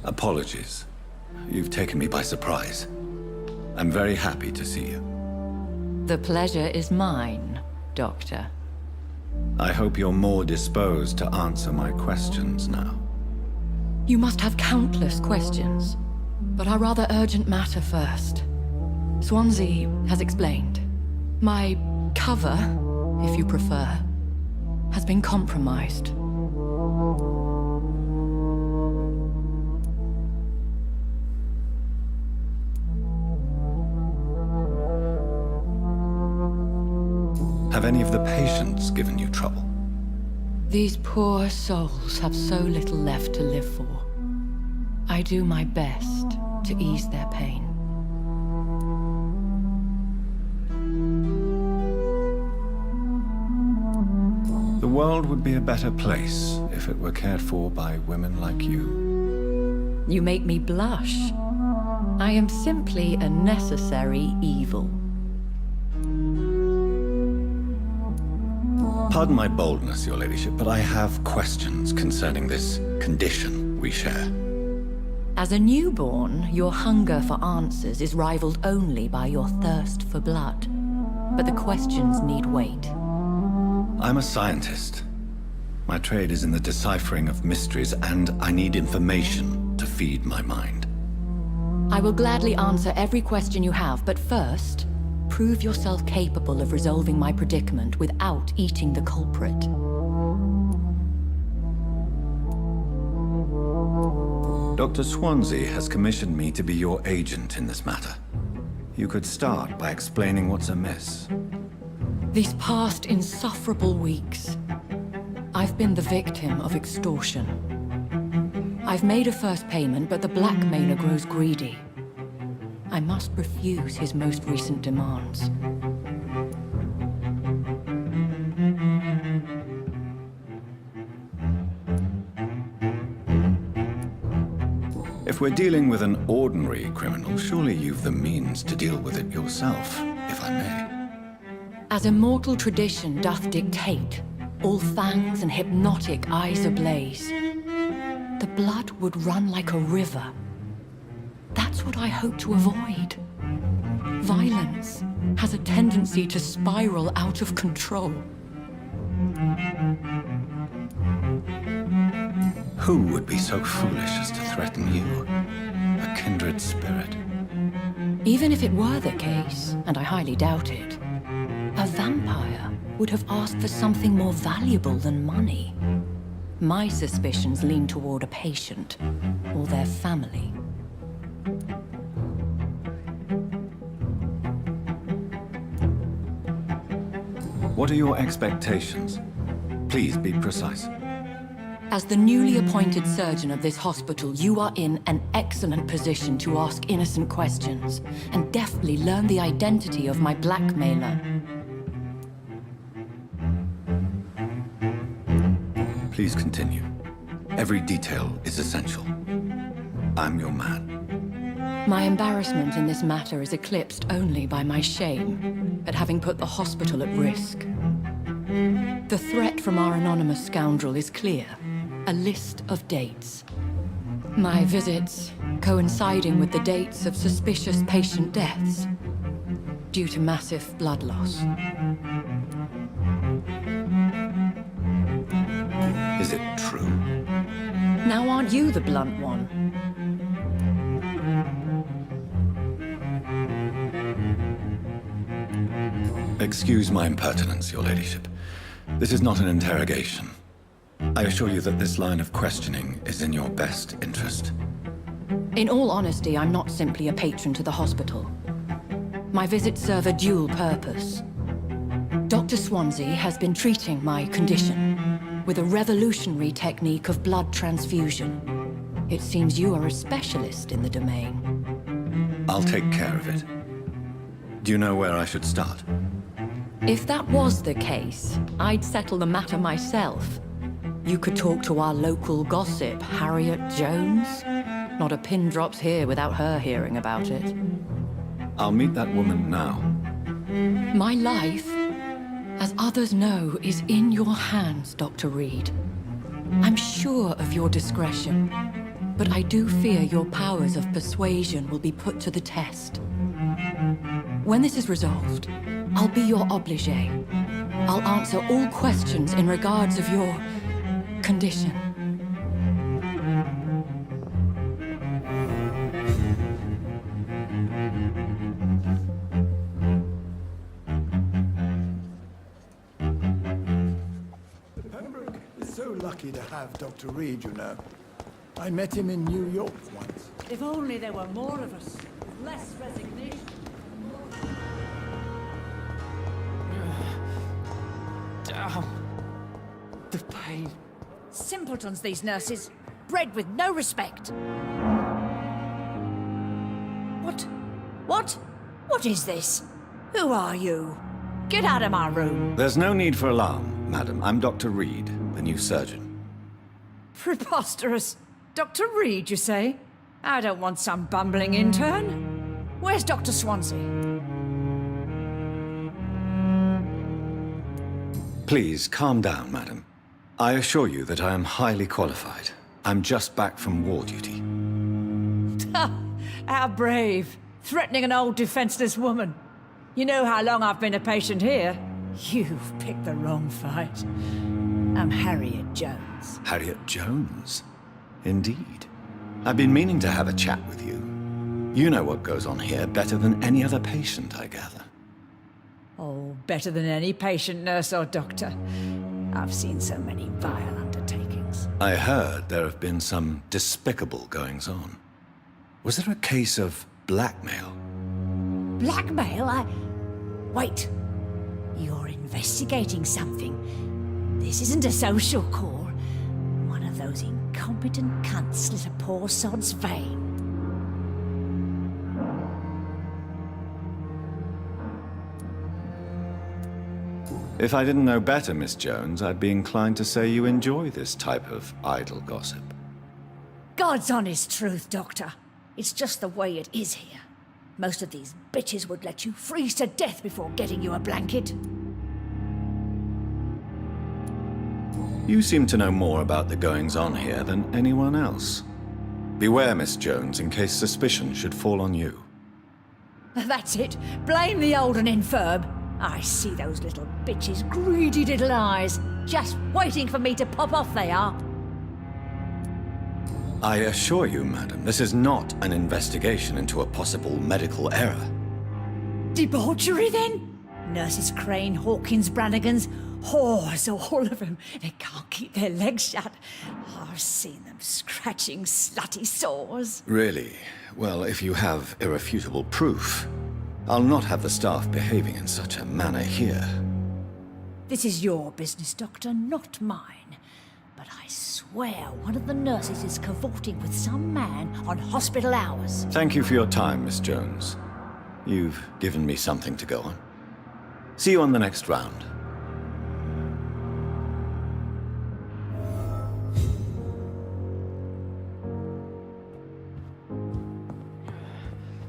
Apologies. You've taken me by surprise. I'm very happy to see you. The pleasure is mine, Doctor. I hope you're more disposed to answer my questions now. You must have countless questions, but our rather urgent matter first. Swansea has explained. My cover, if you prefer, has been compromised. Have any of the patients given you trouble? These poor souls have so little left to live for. I do my best to ease their pain. The world would be a better place if it were cared for by women like you. You make me blush. I am simply a necessary evil. Pardon my boldness, Your Ladyship, but I have questions concerning this condition we share. As a newborn, your hunger for answers is rivaled only by your thirst for blood. But the questions need wait. I'm a scientist. My trade is in the deciphering of mysteries, and I need information to feed my mind. I will gladly answer every question you have, but first, prove yourself capable of resolving my predicament without eating the culprit. Dr. Swansea has commissioned me to be your agent in this matter. You could start by explaining what's amiss. These past insufferable weeks, I've been the victim of extortion. I've made a first payment, but the blackmailer grows greedy. I must refuse his most recent demands. If we're dealing with an ordinary criminal, surely you've the means to deal with it yourself, if I may. As immortal tradition doth dictate, all fangs and hypnotic eyes ablaze, the blood would run like a river. That's what I hope to avoid. Violence has a tendency to spiral out of control. Who would be so foolish as to threaten you? A kindred spirit. Even if it were the case, and I highly doubt it, a vampire would have asked for something more valuable than money. My suspicions lean toward a patient, or their family. What are your expectations? Please be precise. As the newly appointed surgeon of this hospital, you are in an excellent position to ask innocent questions and deftly learn the identity of my blackmailer. Please continue. Every detail is essential. I'm your man. My embarrassment in this matter is eclipsed only by my shame at having put the hospital at risk. The threat from our anonymous scoundrel is clear. A list of dates. My visits coinciding with the dates of suspicious patient deaths due to massive blood loss. Is it true? Now aren't you the blunt one? Excuse my impertinence, Your Ladyship. This is not an interrogation. I assure you that this line of questioning is in your best interest. In all honesty, I'm not simply a patron to the hospital. My visits serve a dual purpose. Dr. Swansea has been treating my condition with a revolutionary technique of blood transfusion. It seems you are a specialist in the domain. I'll take care of it. Do you know where I should start? If that was the case, I'd settle the matter myself. You could talk to our local gossip, Harriet Jones. Not a pin drops here without her hearing about it. I'll meet that woman now. My life, as others know, is in your hands, Dr. Reed. I'm sure of your discretion, but I do fear your powers of persuasion will be put to the test. When this is resolved, I'll be your obligé. I'll answer all questions in regards of your condition. Pembroke is so lucky to have Dr. Reed, you know. I met him in New York once. If only there were more of us. Less resignation. Damn. The pain. Simpletons, these nurses. Bred with no respect. What? What? What is this? Who are you? Get out of my room. There's no need for alarm, madam. I'm Dr. Reed, the new surgeon. Preposterous. Dr. Reed, you say? I don't want some bumbling intern. Where's Dr. Swansea? Please, calm down, madam. I assure you that I am highly qualified. I'm just back from war duty. How brave. Threatening an old defenseless woman. You know how long I've been a patient here? You've picked the wrong fight. I'm Harriet Jones. Harriet Jones? Indeed. I've been meaning to have a chat with you. You know what goes on here better than any other patient, I gather. Oh, better than any patient, nurse, or doctor. I've seen so many vile undertakings. I heard there have been some despicable goings-on. Was there a case of blackmail? Blackmail? Wait. You're investigating something. This isn't a social call. One of those incompetent cunts slit a poor sod's vein. If I didn't know better, Miss Jones, I'd be inclined to say you enjoy this type of idle gossip. God's honest truth, Doctor. It's just the way it is here. Most of these bitches would let you freeze to death before getting you a blanket. You seem to know more about the goings-on here than anyone else. Beware, Miss Jones, in case suspicion should fall on you. That's it. Blame the old and infirm. I see those little bitches' greedy little eyes. Just waiting for me to pop off, they are. I assure you, madam, this is not an investigation into a possible medical error. Debauchery, then? Nurses Crane, Hawkins, Brannigans, whores, all of them. They can't keep their legs shut. I've seen them scratching slutty sores. Really? Well, if you have irrefutable proof, I'll not have the staff behaving in such a manner here. This is your business, Doctor, not mine. But I swear one of the nurses is cavorting with some man on hospital hours. Thank you for your time, Miss Jones. You've given me something to go on. See you on the next round.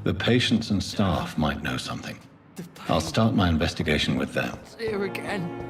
The patients and staff might know something. I'll start my investigation with them. Here again.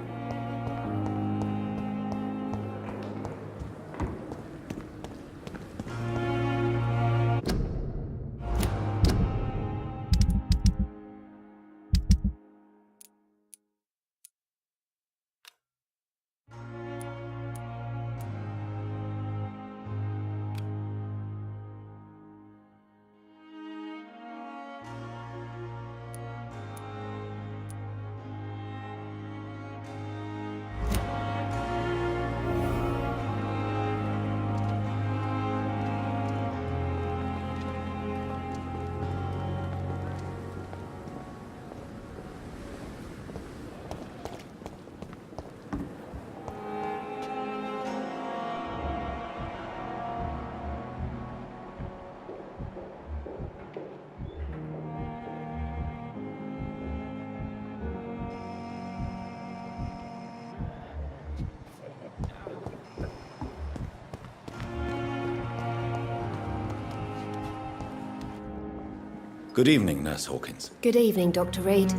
Good evening, Nurse Hawkins. Good evening, Dr. Reed.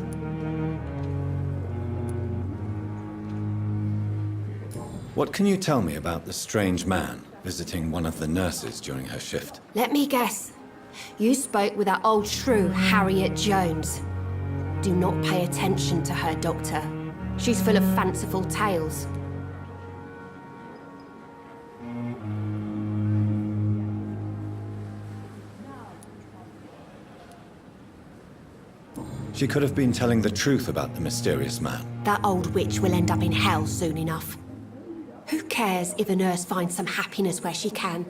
What can you tell me about the strange man? visiting one of the nurses during her shift. Let me guess. You spoke with that old shrew, Harriet Jones. Do not pay attention to her, Doctor. She's full of fanciful tales. She could have been telling the truth about the mysterious man. That old witch will end up in hell soon enough. Who cares if a nurse finds some happiness where she can?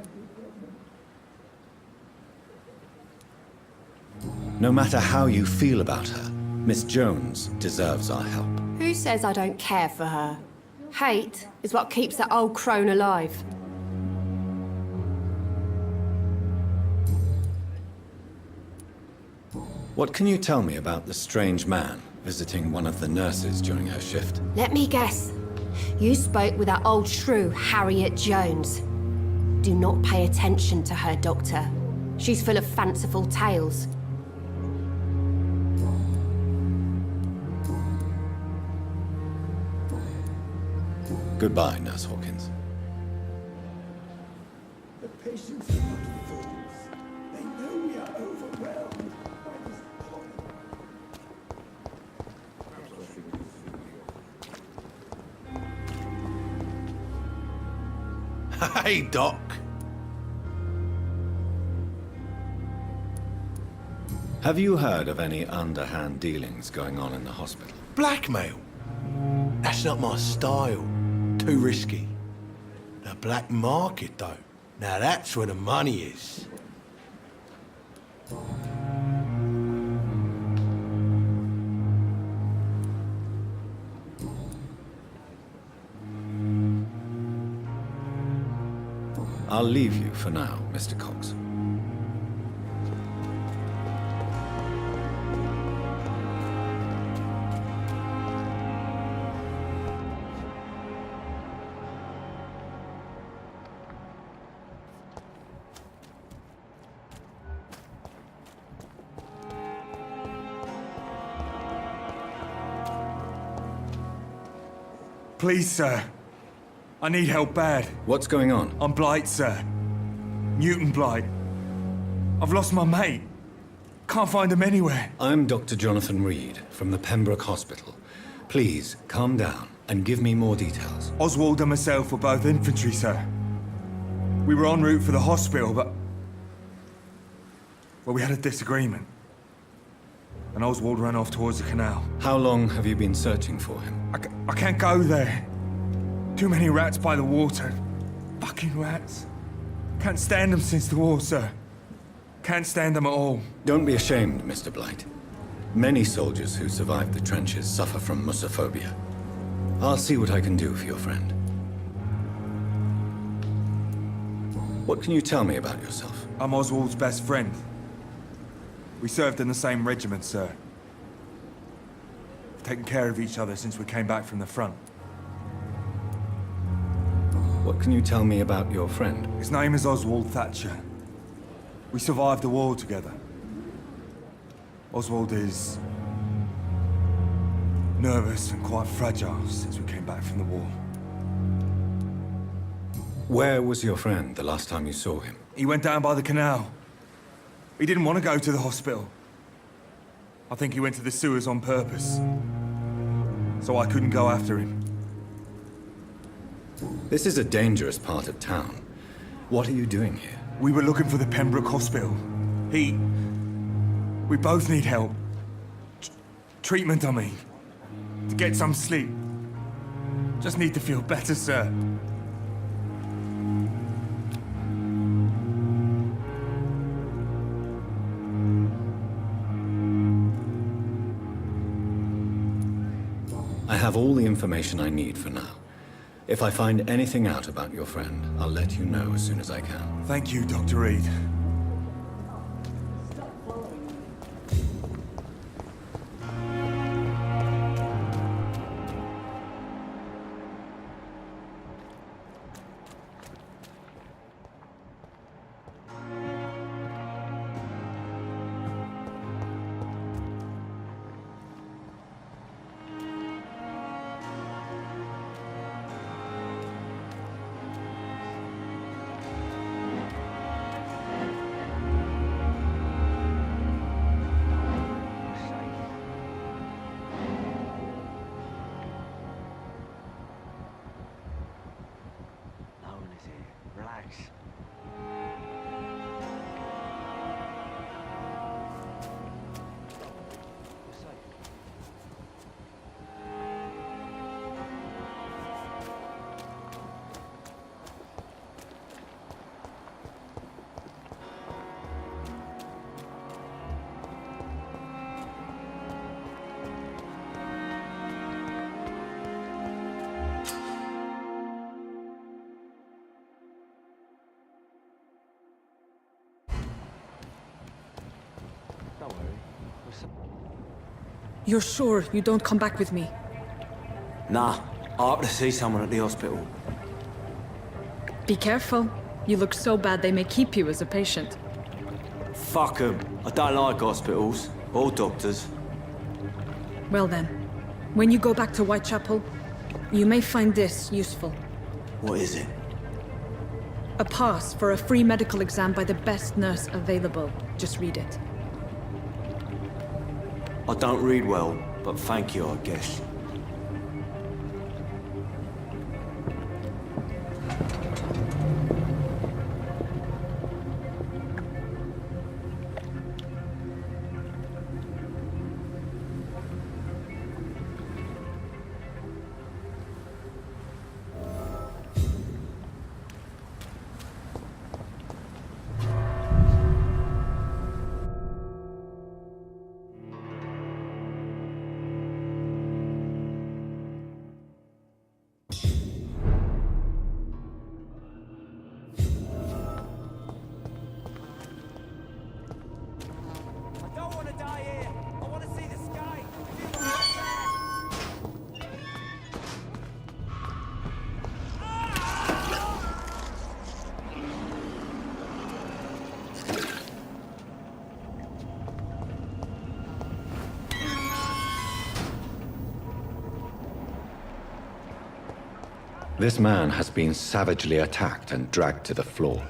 No matter how you feel about her, Miss Jones deserves our help. Who says I don't care for her? Hate is what keeps that old crone alive. What can you tell me about the strange man visiting one of the nurses during her shift? Let me guess. You spoke with that old shrew, Harriet Jones. Do not pay attention to her, Doctor. She's full of fanciful tales. Goodbye, Nurse Hawkins. The patients are not fools. They know we are overwhelmed by this horrible... Hey, Doc. Have you heard of any underhand dealings going on in the hospital? Blackmail? That's not my style. Too risky. The black market, though. Now that's where the money is. I'll leave you for now, Mr. Cox. Please, sir. I need help bad. What's going on? I'm Blight, sir. Newton Blight. I've lost my mate. Can't find him anywhere. I'm Dr. Jonathan Reed from the Pembroke Hospital. Please, calm down and give me more details. Oswald and myself were both infantry, sir. We were en route for the hospital, but... well, we had a disagreement. And Oswald ran off towards the canal. How long have you been searching for him? I can't go there. Too many rats by the water. Fucking rats. Can't stand them since the war, sir. Can't stand them at all. Don't be ashamed, Mr. Blight. Many soldiers who survived the trenches suffer from musophobia. I'll see what I can do for your friend. What can you tell me about yourself? I'm Oswald's best friend. We served in the same regiment, sir. We've taken care of each other since we came back from the front. What can you tell me about your friend? His name is Oswald Thatcher. We survived the war together. Oswald is... nervous and quite fragile since we came back from the war. Where was your friend the last time you saw him? He went down by the canal. He didn't want to go to the hospital. I think he went to the sewers on purpose. So I couldn't go after him. This is a dangerous part of town. What are you doing here? We were looking for the Pembroke Hospital. We both need help. Treatment, I mean. To get some sleep. Just need to feel better, sir. I have all the information I need for now. If I find anything out about your friend, I'll let you know as soon as I can. Thank you, Dr. Reed. You're sure you don't come back with me? Nah, I have to see someone at the hospital. Be careful. You look so bad they may keep you as a patient. Fuck 'em. I don't like hospitals. Or doctors. Well then, when you go back to Whitechapel, you may find this useful. What is it? A pass for a free medical exam by the best nurse available. Just read it. I don't read well, but thank you, I guess. This man has been savagely attacked and dragged to the floor.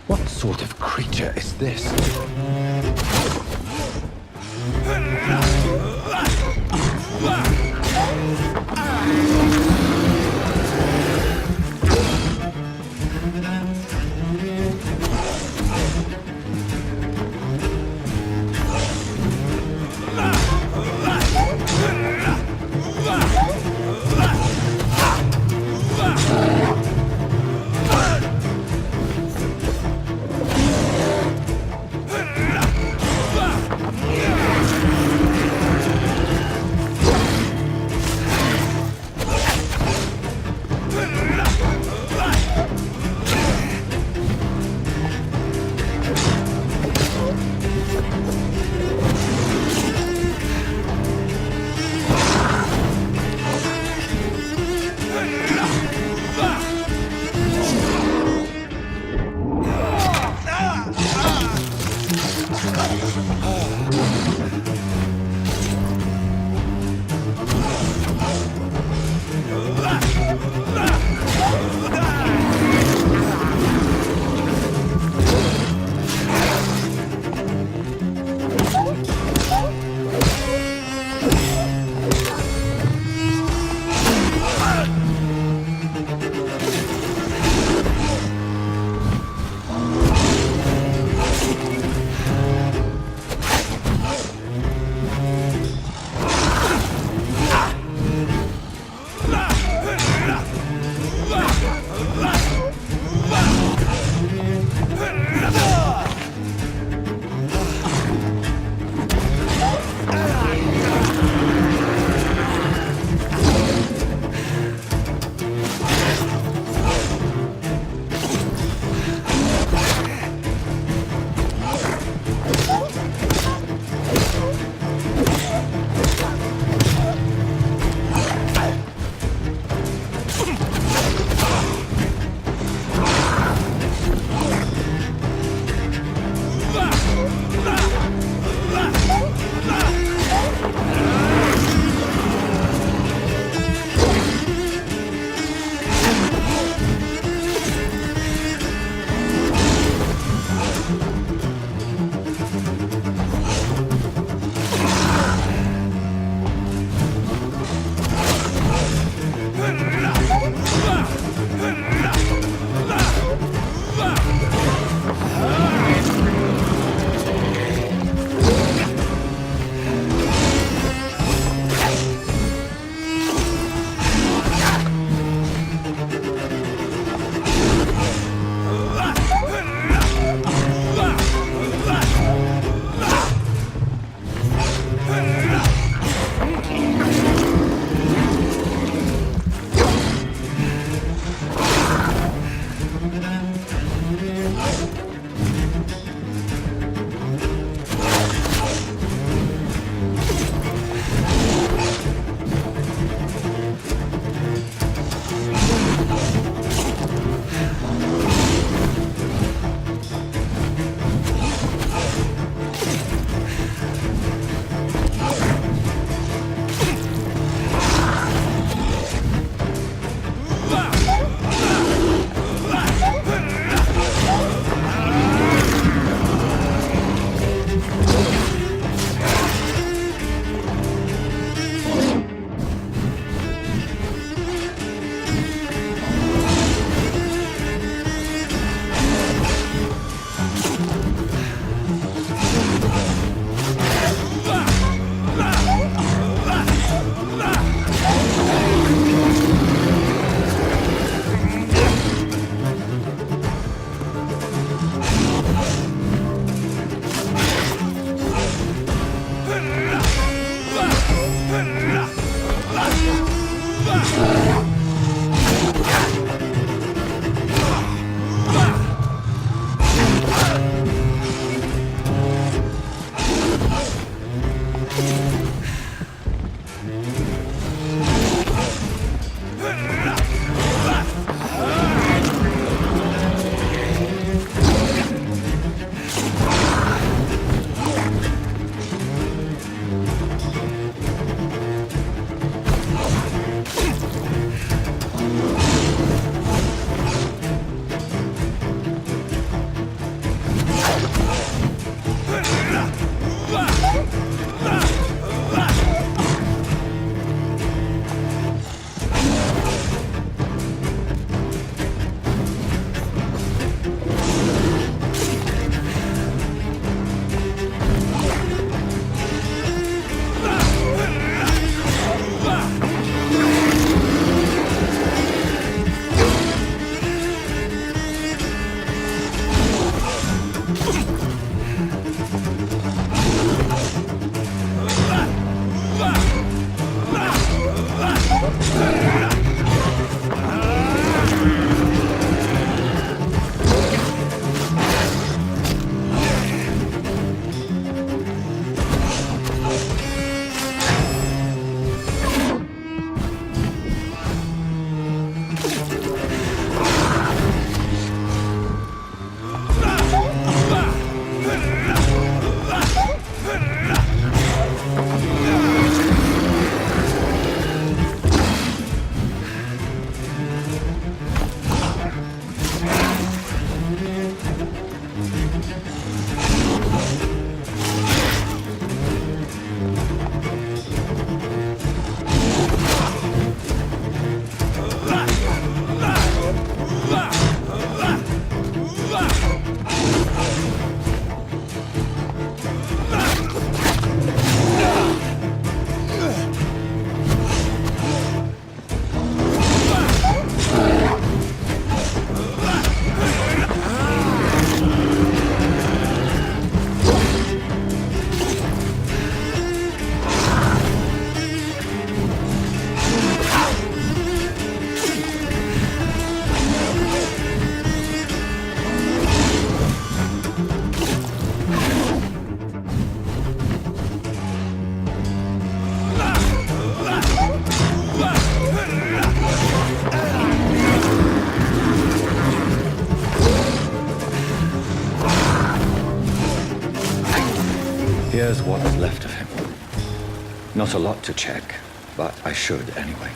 What sort of creature is this? Here's what's left of him. Not a lot to check, but I should anyway.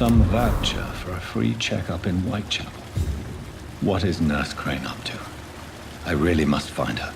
Some voucher for a free checkup in Whitechapel. What is Nurse Crane up to? I really must find her.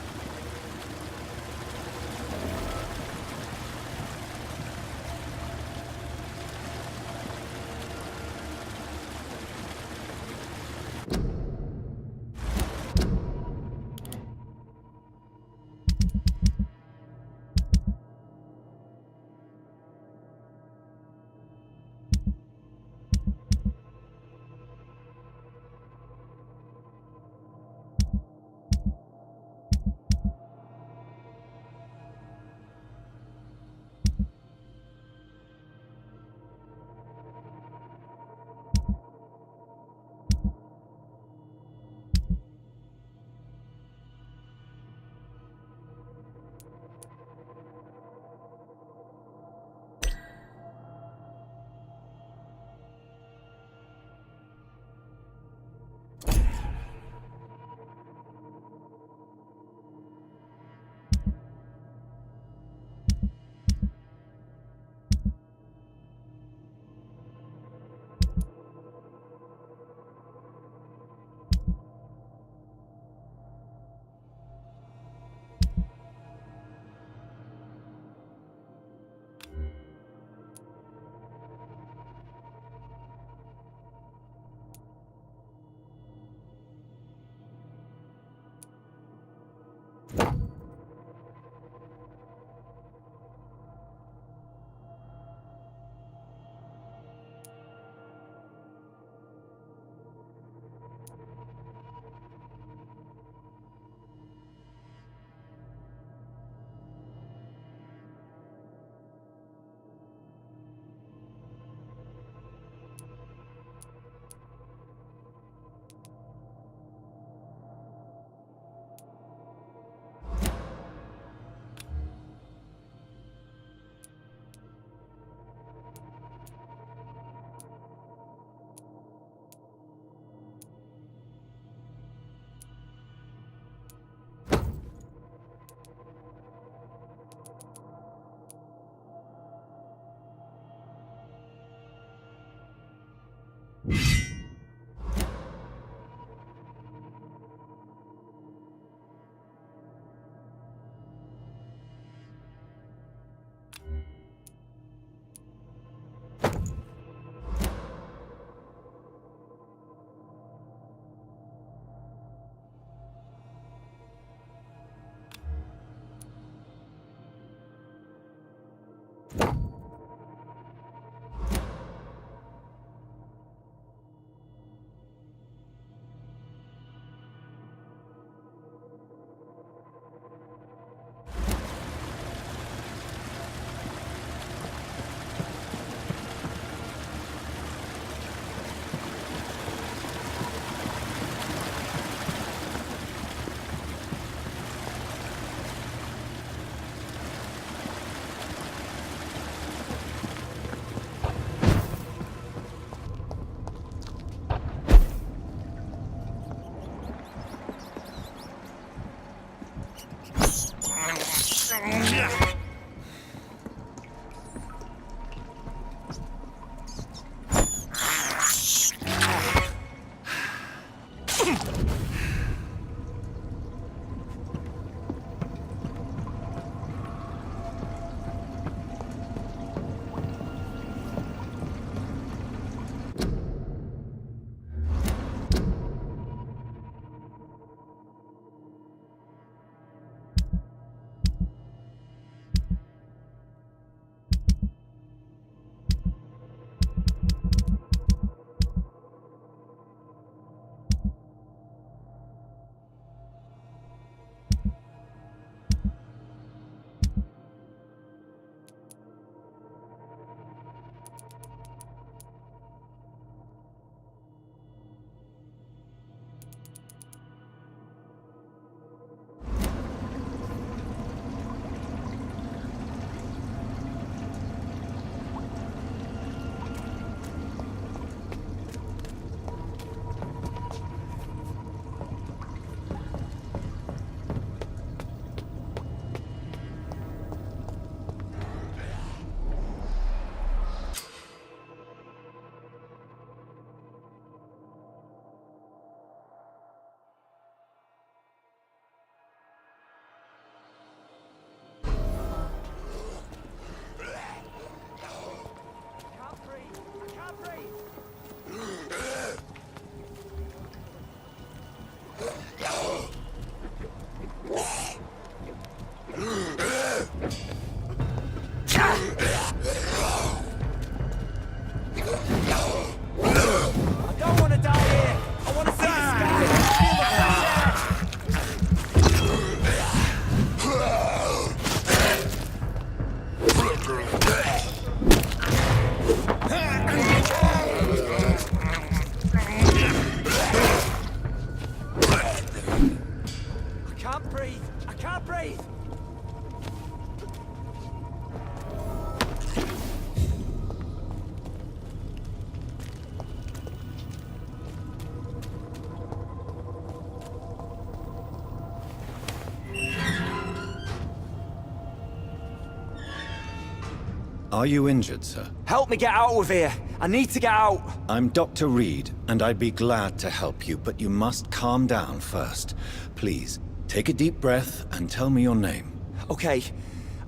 Are you injured, sir? Help me get out of here. I need to get out. I'm Dr. Reed, and I'd be glad to help you, but you must calm down first. Please, take a deep breath and tell me your name. Okay.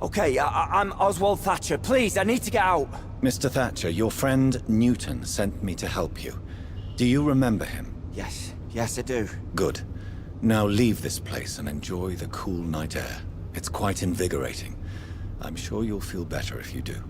I'm Oswald Thatcher. Please, I need to get out. Mr. Thatcher, your friend Newton sent me to help you. Do you remember him? Yes, I do. Good. Now leave this place and enjoy the cool night air. It's quite invigorating. I'm sure you'll feel better if you do.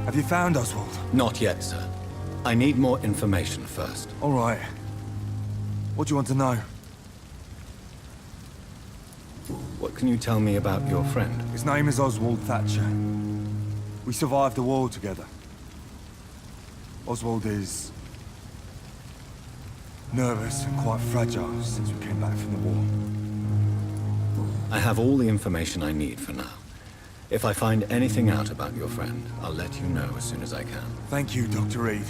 Have you found Oswald? Not yet, sir. I need more information first. All right. What do you want to know? What can you tell me about your friend? His name is Oswald Thatcher. We survived the war together. Oswald is nervous and quite fragile since we came back from the war. I have all the information I need for now. If I find anything out about your friend, I'll let you know as soon as I can. Thank you, Dr. Reed.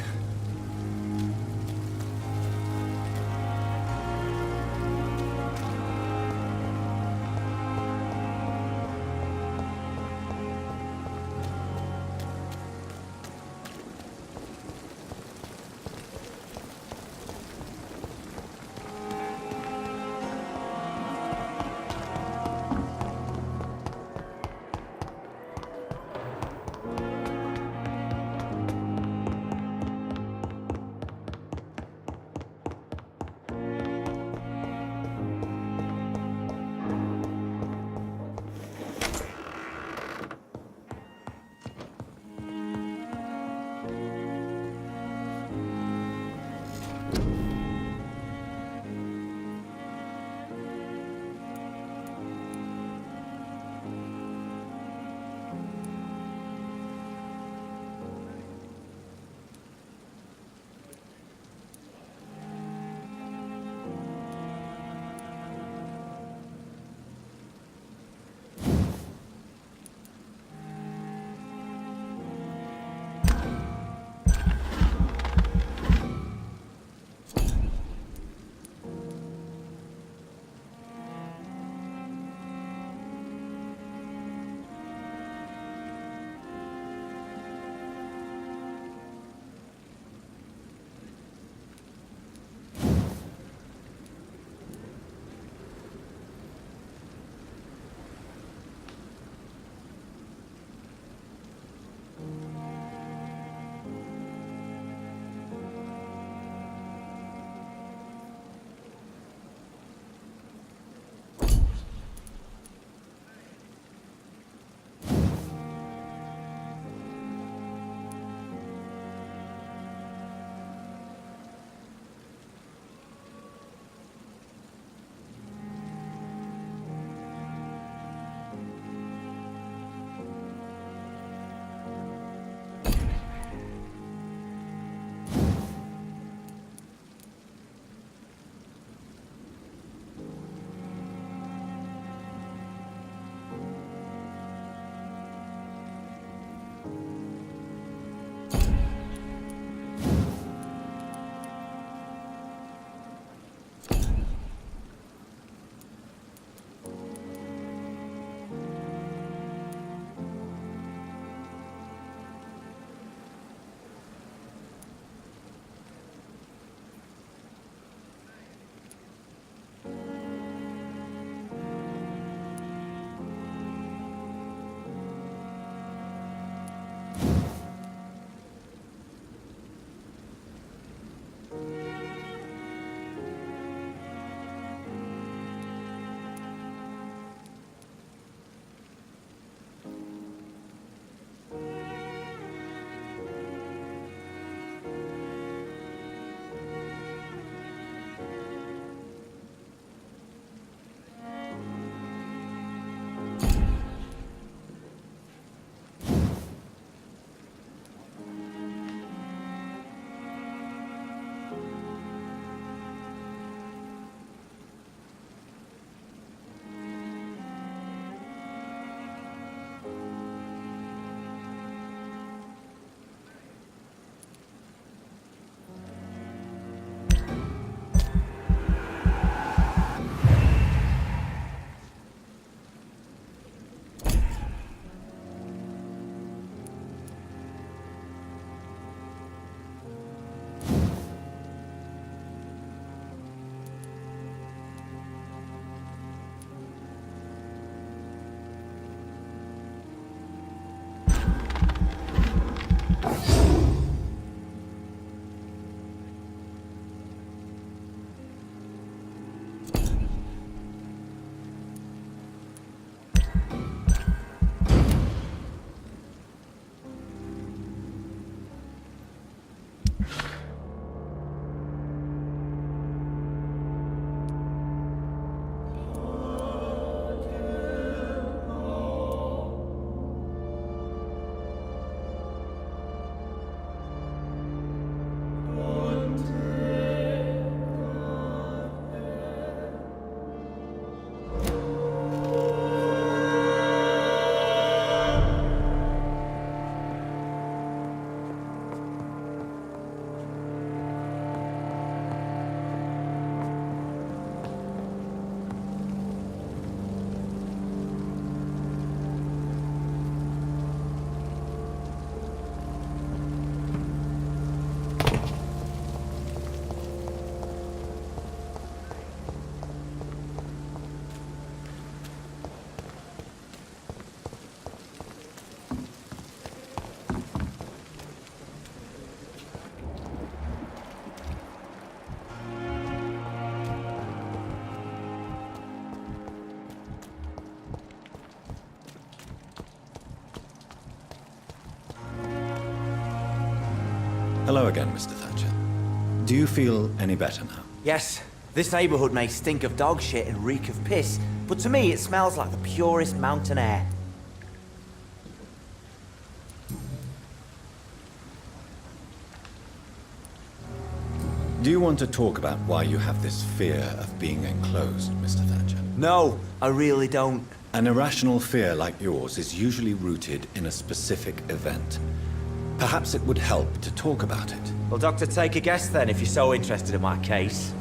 Hello again, Mr. Thatcher. Do you feel any better now? Yes, this neighborhood may stink of dog shit and reek of piss, but to me it smells like the purest mountain air. Do you want to talk about why you have this fear of being enclosed, Mr. Thatcher? No, I really don't. An irrational fear like yours is usually rooted in a specific event. Perhaps it would help to talk about it. Well, Doctor, take a guess then if you're so interested in my case.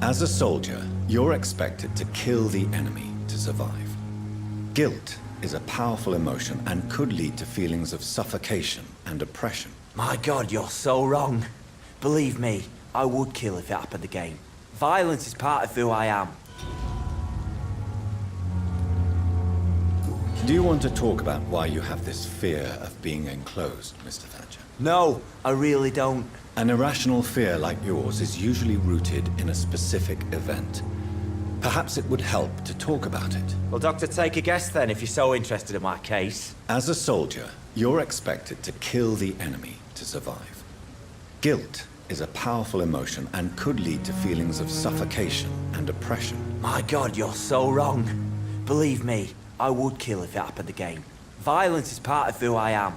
As a soldier, you're expected to kill the enemy to survive. Guilt is a powerful emotion and could lead to feelings of suffocation and oppression. My God, you're so wrong. Believe me, I would kill if it happened again. Violence is part of who I am. Do you want to talk about why you have this fear of being enclosed, Mr. Thatcher? No, I really don't. An irrational fear like yours is usually rooted in a specific event. Perhaps it would help to talk about it. Well, Doctor, take a guess then if you're so interested in my case. As a soldier, you're expected to kill the enemy to survive. Guilt is a powerful emotion and could lead to feelings of suffocation and oppression. My God, you're so wrong. Believe me, I would kill if it happened again. Violence is part of who I am.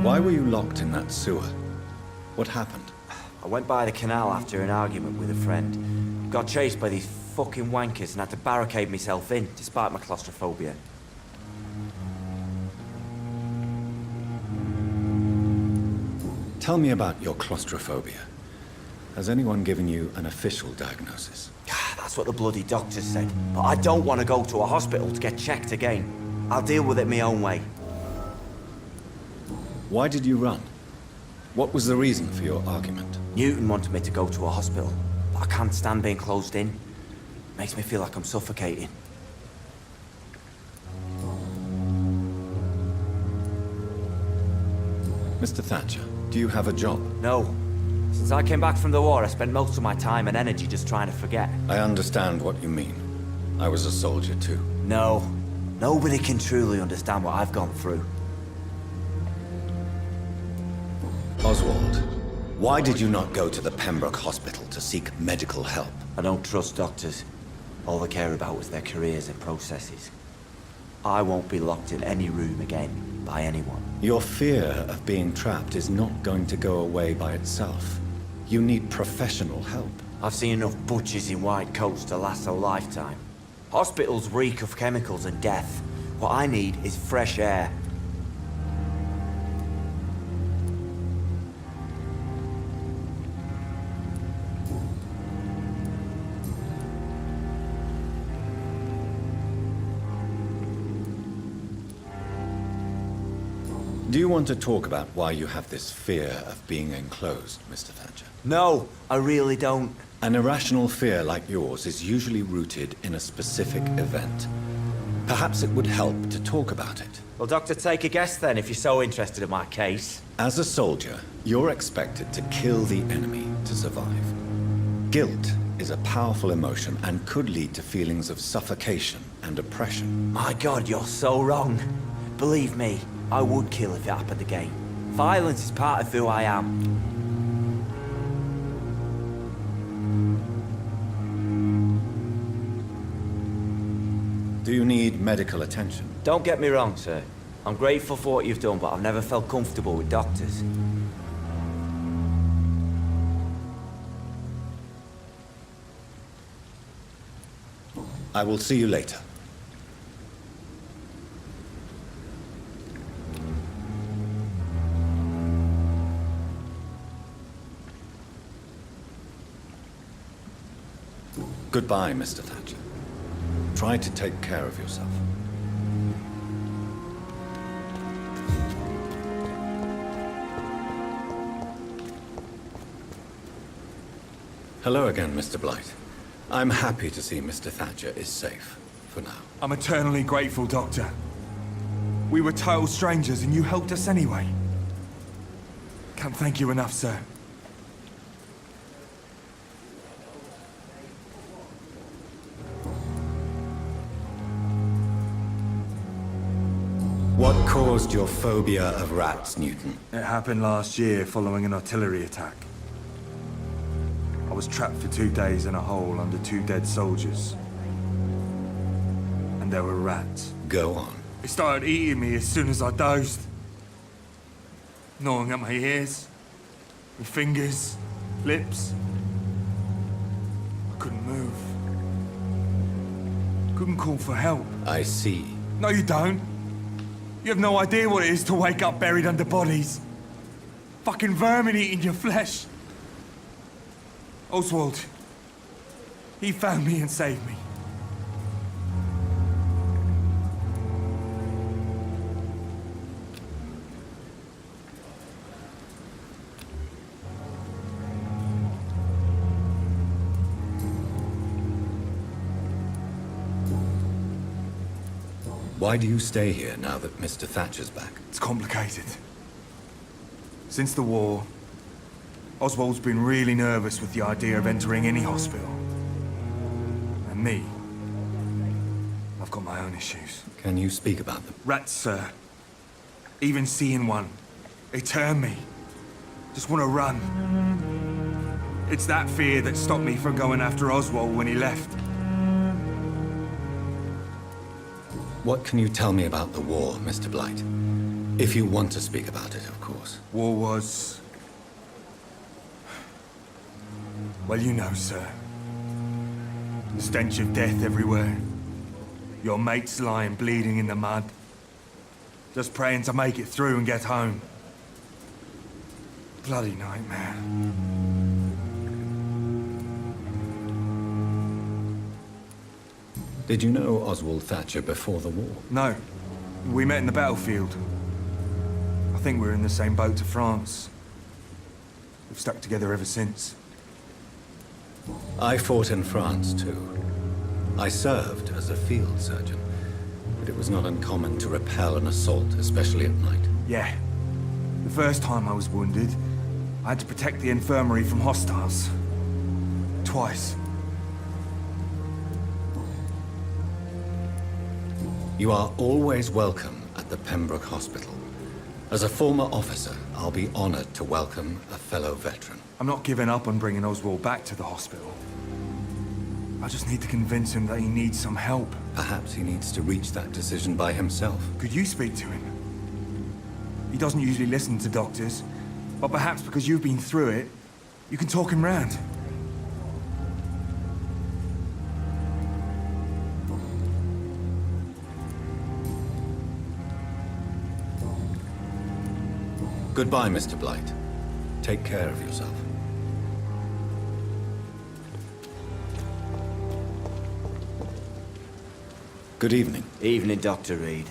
Why were you locked in that sewer? What happened? I went by the canal after an argument with a friend. Got chased by these fucking wankers and had to barricade myself in, despite my claustrophobia. Tell me about your claustrophobia. Has anyone given you an official diagnosis? That's what the bloody doctors said. But I don't want to go to a hospital to get checked again. I'll deal with it my own way. Why did you run? What was the reason for your argument? Newton wanted me to go to a hospital, but I can't stand being closed in. Makes me feel like I'm suffocating. Mr. Thatcher, do you have a job? No. Since I came back from the war, I spent most of my time and energy just trying to forget. I understand what you mean. I was a soldier too. No. Nobody can truly understand what I've gone through. Oswald, why did you not go to the Pembroke Hospital to seek medical help? I don't trust doctors. All they care about was their careers and processes. I won't be locked in any room again by anyone. Your fear of being trapped is not going to go away by itself. You need professional help. I've seen enough butchers in white coats to last a lifetime. Hospitals reek of chemicals and death. What I need is fresh air. Do you want to talk about why you have this fear of being enclosed, Mr. Thatcher? No, I really don't. An irrational fear like yours is usually rooted in a specific event. Perhaps it would help to talk about it. Well, Doctor, take a guess then, if you're so interested in my case. As a soldier, you're expected to kill the enemy to survive. Guilt is a powerful emotion and could lead to feelings of suffocation and oppression. My God, you're so wrong. Believe me, I would kill if it happened again. Violence is part of who I am. Do you need medical attention? Don't get me wrong, sir. I'm grateful for what you've done, but I've never felt comfortable with doctors. I will see you later. Goodbye, Mr. Thatcher. Try to take care of yourself. Hello again, Mr. Blight. I'm happy to see Mr. Thatcher is safe, for now. I'm eternally grateful, Doctor. We were total strangers and you helped us anyway. Can't thank you enough, sir. What caused your phobia of rats, Newton? It happened last year following an artillery attack. I was trapped for 2 days in a hole under 2 dead soldiers. And there were rats. Go on. They started eating me as soon as I dozed. Gnawing at my ears, my fingers, lips. I couldn't move. Couldn't call for help. I see. No, you don't. You have no idea what it is to wake up buried under bodies. Fucking vermin eating your flesh. Oswald. He found me and saved me. Why do you stay here now that Mr. Thatcher's back? It's complicated. Since the war, Oswald's been really nervous with the idea of entering any hospital. And me, I've got my own issues. Can you speak about them? Rats, sir. Even seeing one, they turn me. Just want to run. It's that fear that stopped me from going after Oswald when he left. What can you tell me about the war, Mr. Blight? If you want to speak about it, of course. War was... well, you know, sir. The stench of death everywhere. Your mates lying bleeding in the mud. Just praying to make it through and get home. Bloody nightmare. Did you know Oswald Thatcher before the war? No. We met in the battlefield. I think we're in the same boat to France. We've stuck together ever since. I fought in France, too. I served as a field surgeon, but it was not uncommon to repel an assault, especially at night. Yeah. The first time I was wounded, I had to protect the infirmary from hostiles. Twice. You are always welcome at the Pembroke Hospital. As a former officer, I'll be honored to welcome a fellow veteran. I'm not giving up on bringing Oswald back to the hospital. I just need to convince him that he needs some help. Perhaps he needs to reach that decision by himself. Could you speak to him? He doesn't usually listen to doctors, but perhaps because you've been through it, you can talk him round. Goodbye, Mr. Blight. Take care of yourself. Good evening. Evening, Dr. Reed.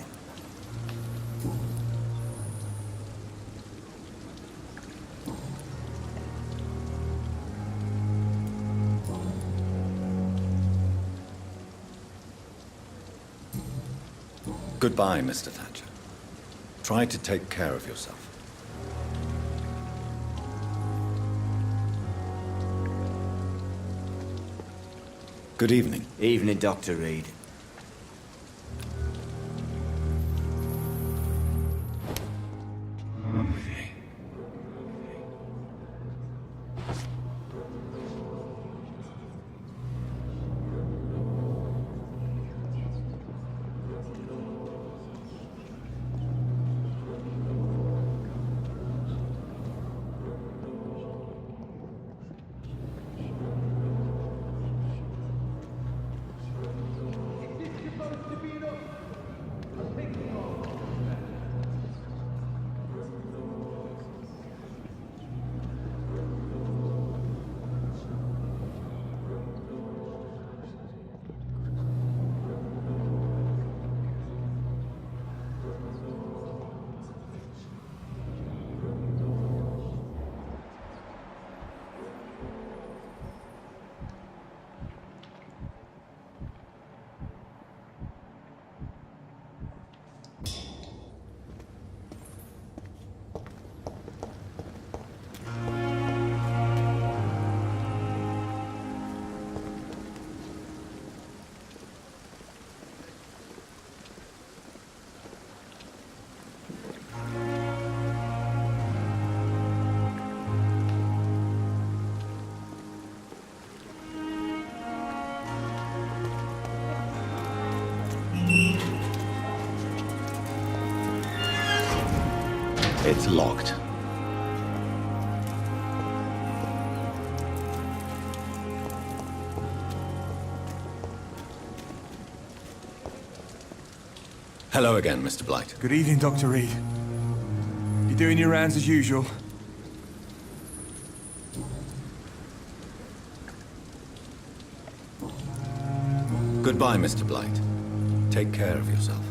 Goodbye, Mr. Thatcher. Try to take care of yourself. Good evening. Evening, Dr. Reed. It's locked. Hello again, Mr. Blight. Good evening, Dr. Reed. You doing your rounds as usual? Goodbye, Mr. Blight. Take care of yourself.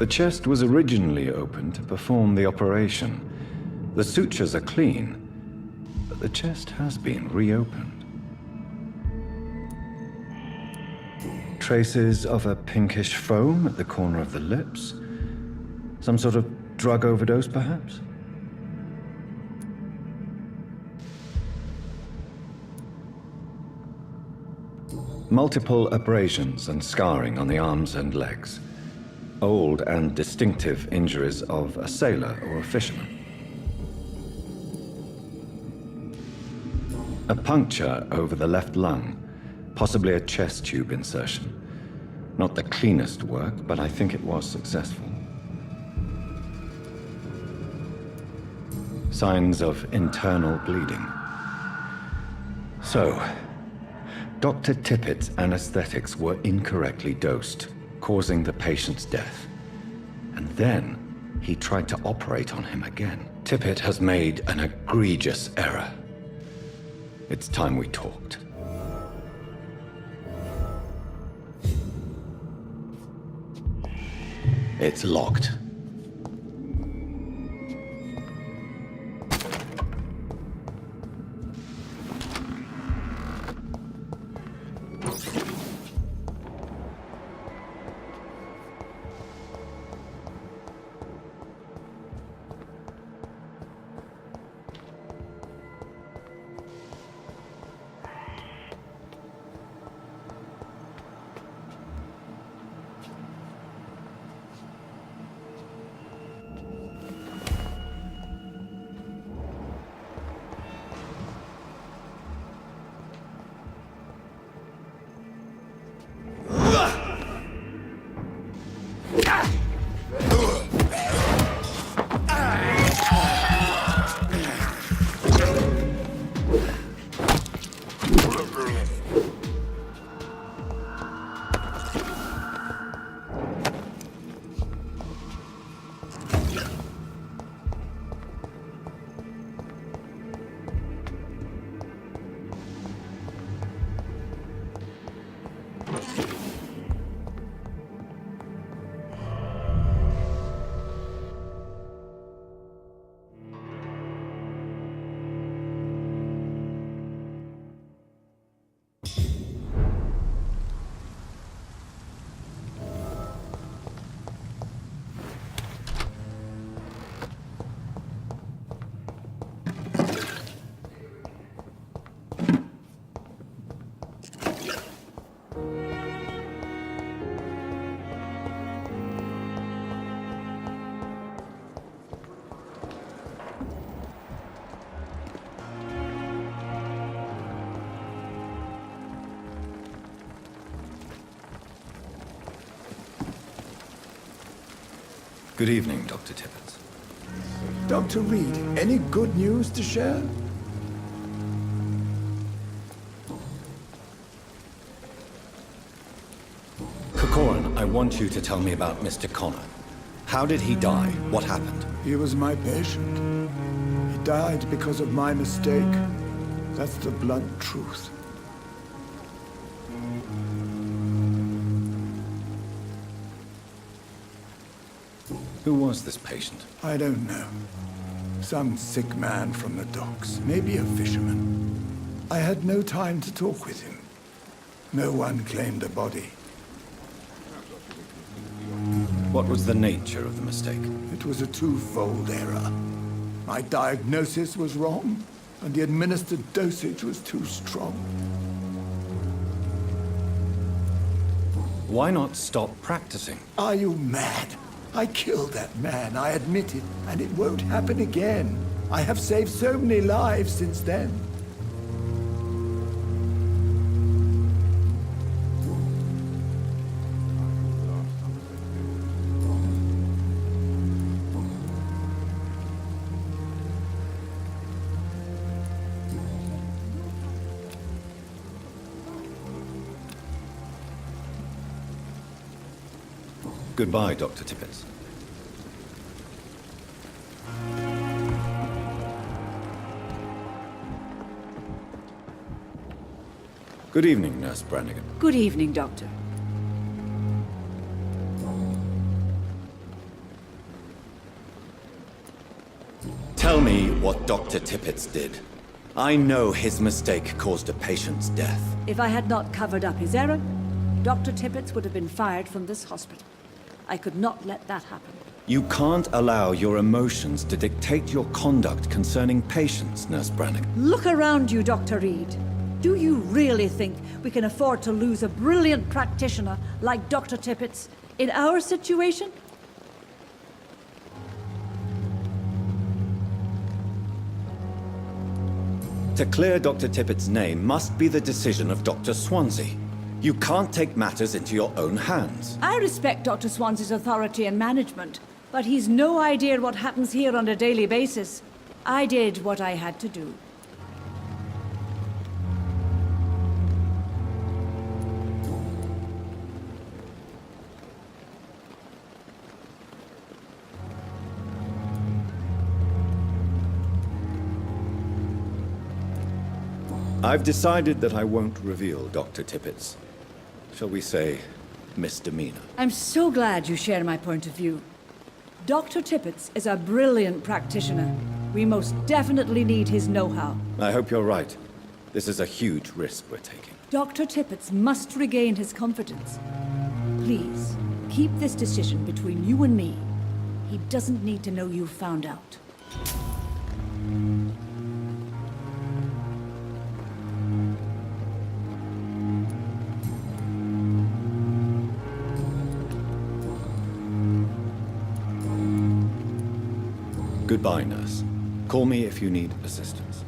The chest was originally opened to perform the operation. The sutures are clean, but the chest has been reopened. Traces of a pinkish foam at the corner of the lips. Some sort of drug overdose, perhaps? Multiple abrasions and scarring on the arms and legs. Old and distinctive injuries of a sailor or a fisherman. A puncture over the left lung, possibly a chest tube insertion. Not the cleanest work, but I think it was successful. Signs of internal bleeding. So, Dr. Tippett's anesthetics were incorrectly dosed, causing the patient's death. And then he tried to operate on him again. Tippett has made an egregious error. It's time we talked. It's locked. Good evening, Dr. Tippett. Dr. Reed, any good news to share? Corcoran, I want you to tell me about Mr. Connor. How did he die? What happened? He was my patient. He died because of my mistake. That's the blunt truth. Who was this patient? I don't know. Some sick man from the docks, maybe a fisherman. I had no time to talk with him. No one claimed a body. What was the nature of the mistake? It was a twofold error. My diagnosis was wrong, and the administered dosage was too strong. Why not stop practicing? Are you mad? I killed that man, I admit it, and it won't happen again. I have saved so many lives since then. Goodbye, Dr. Tippett. Good evening, Nurse Brannigan. Good evening, Doctor. Tell me what Dr. Tippett did. I know his mistake caused a patient's death. If I had not covered up his error, Dr. Tippett would have been fired from this hospital. I could not let that happen. You can't allow your emotions to dictate your conduct concerning patients, Nurse Brannigan. Look around you, Dr. Reed. Do you really think we can afford to lose a brilliant practitioner like Dr. Tippett in our situation? To clear Dr. Tippett's name must be the decision of Dr. Swansea. You can't take matters into your own hands. I respect Dr. Swansea's authority and management, but he's no idea what happens here on a daily basis. I did what I had to do. I've decided that I won't reveal Dr. Tippett's, shall we say, misdemeanor. I'm so glad you share my point of view. Dr. Tippett is a brilliant practitioner. We most definitely need his know-how. I hope you're right. This is a huge risk we're taking. Dr. Tippett must regain his confidence. Please, keep this decision between you and me. He doesn't need to know you've found out. Goodbye, nurse. Call me if you need assistance.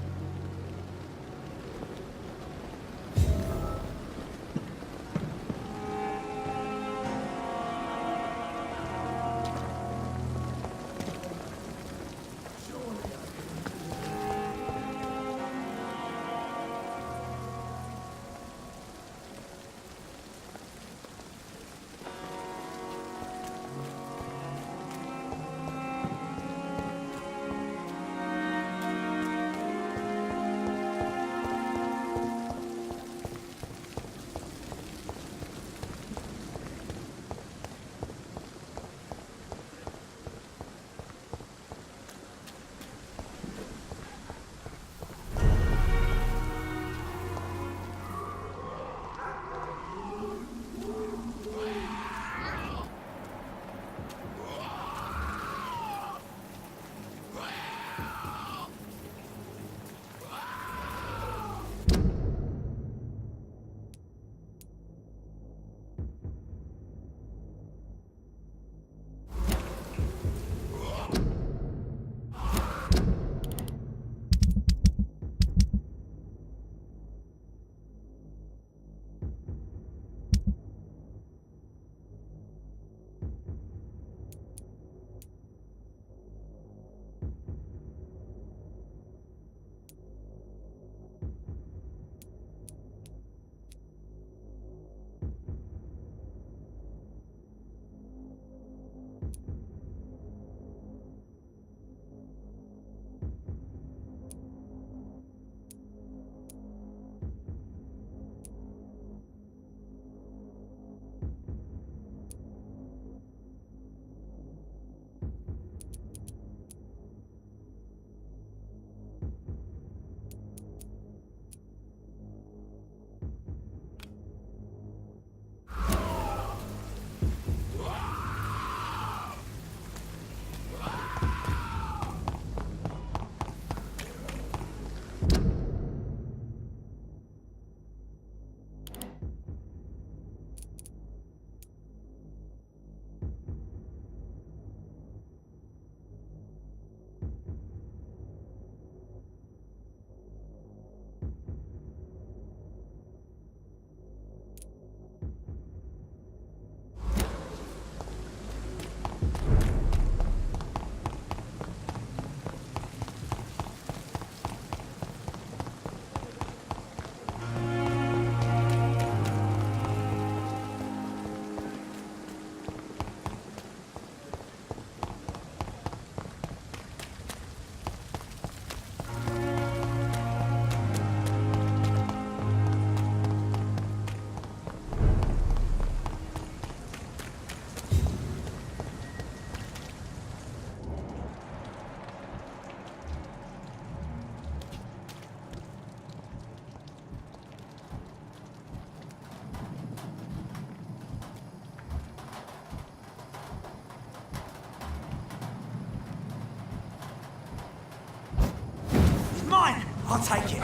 I'll take it.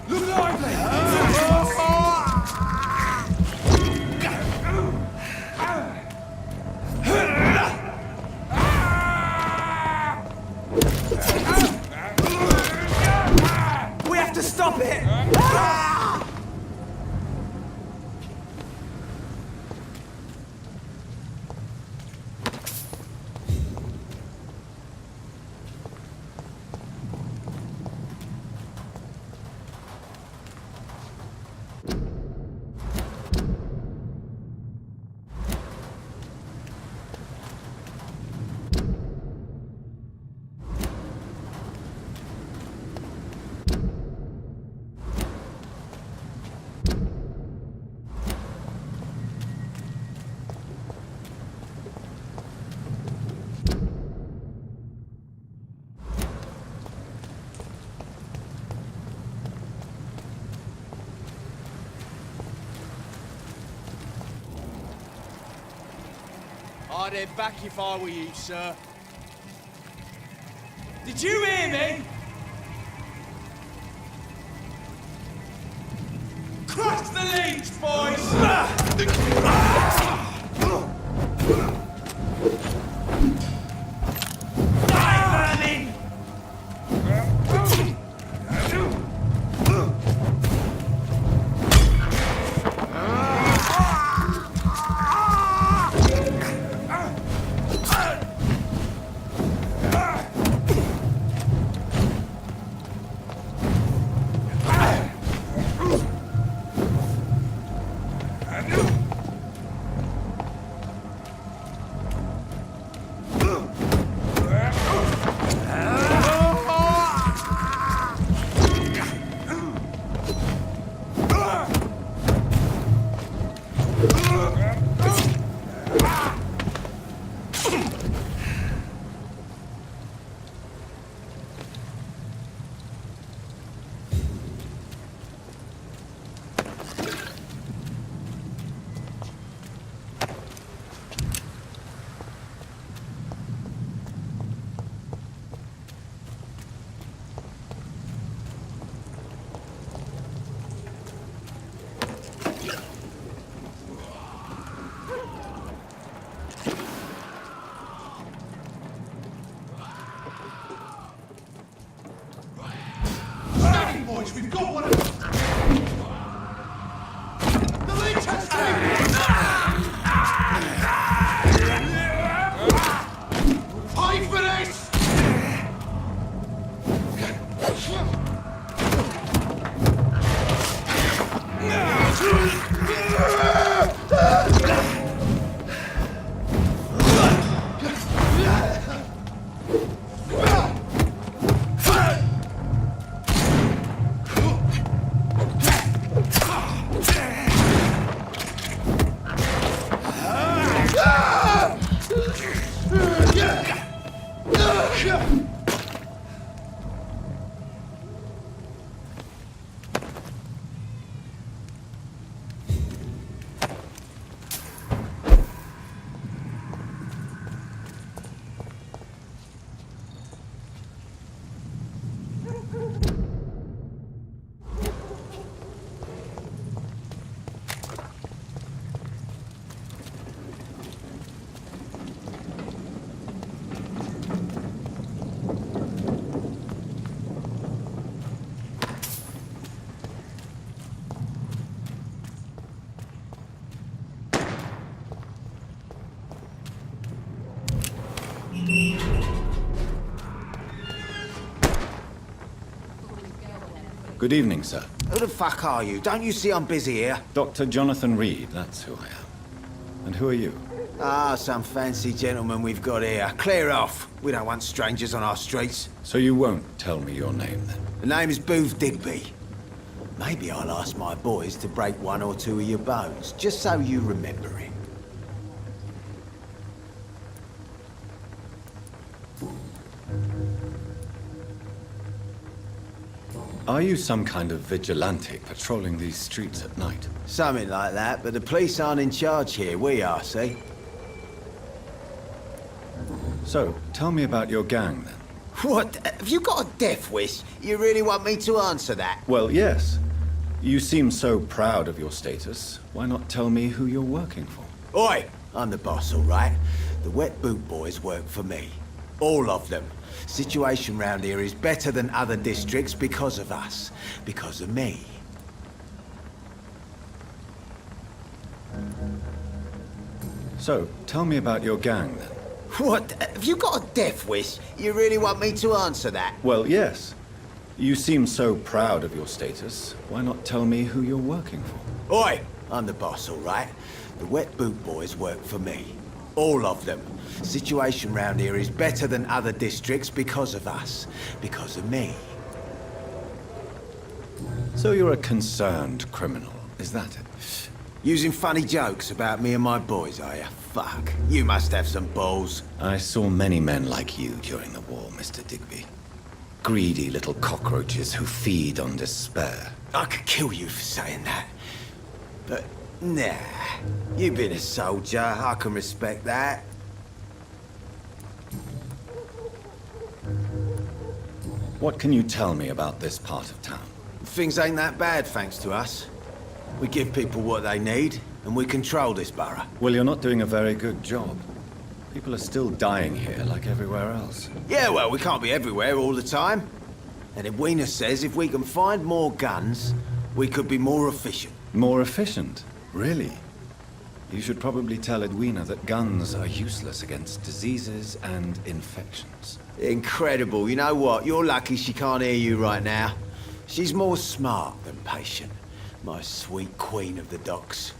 Look lively! We have to stop it! I'd head back if I were you, sir. Did you hear me? Crush the leech, boys! Die, vermin! Boys, we've got one of them! The leech has Fight for this! Good evening, sir. Who the fuck are you? Don't you see I'm busy here? Dr. Jonathan Reed, that's who I am. And who are you? Ah, some fancy gentleman we've got here. Clear off. We don't want strangers on our streets. So you won't tell me your name, then? The name is Booth Digby. Maybe I'll ask my boys to break one or two of your bones, just so you remember it. Are you some kind of vigilante patrolling these streets at night? Something like that, but the police aren't in charge here. We are, see? So, tell me about your gang, then. What? Have you got a death wish? You really want me to answer that? Well, yes. You seem so proud of your status. Why not tell me who you're working for? Oi! I'm the boss, all right? The Wet Boot Boys work for me. All of them. Situation round here is better than other districts because of us. Because of me. So, tell me about your gang, then. What? Have you got a death wish? You really want me to answer that? Well, yes. You seem so proud of your status. Why not tell me who you're working for? Oi! I'm the boss, all right? The Wet Boot Boys work for me. All of them. Situation round here is better than other districts because of us. Because of me. So you're a concerned criminal, is that it? Using funny jokes about me and my boys, are you? Fuck. You must have some balls. I saw many men like you during the war, Mr. Digby. Greedy little cockroaches who feed on despair. I could kill you for saying that. But, nah. You've been a soldier. I can respect that. What can you tell me about this part of town? Things ain't that bad, thanks to us. We give people what they need, and we control this borough. Well, you're not doing a very good job. People are still dying here like everywhere else. Yeah, well, we can't be everywhere all the time. And Edwina says if we can find more guns, we could be more efficient. More efficient? Really? You should probably tell Edwina that guns are useless against diseases and infections. Incredible. You know what? You're lucky she can't hear you right now. She's more smart than patient. My sweet queen of the docks.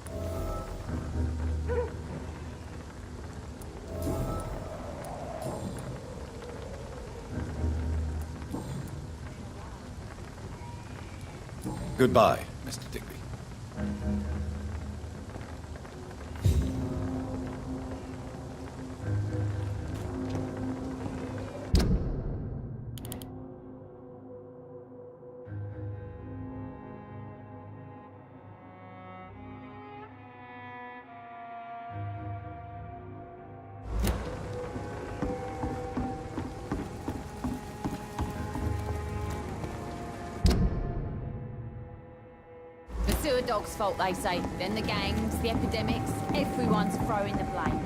Goodbye, Mr. Digby. Sewer dogs' fault, they say. Then the gangs, the epidemics, everyone's throwing the blame.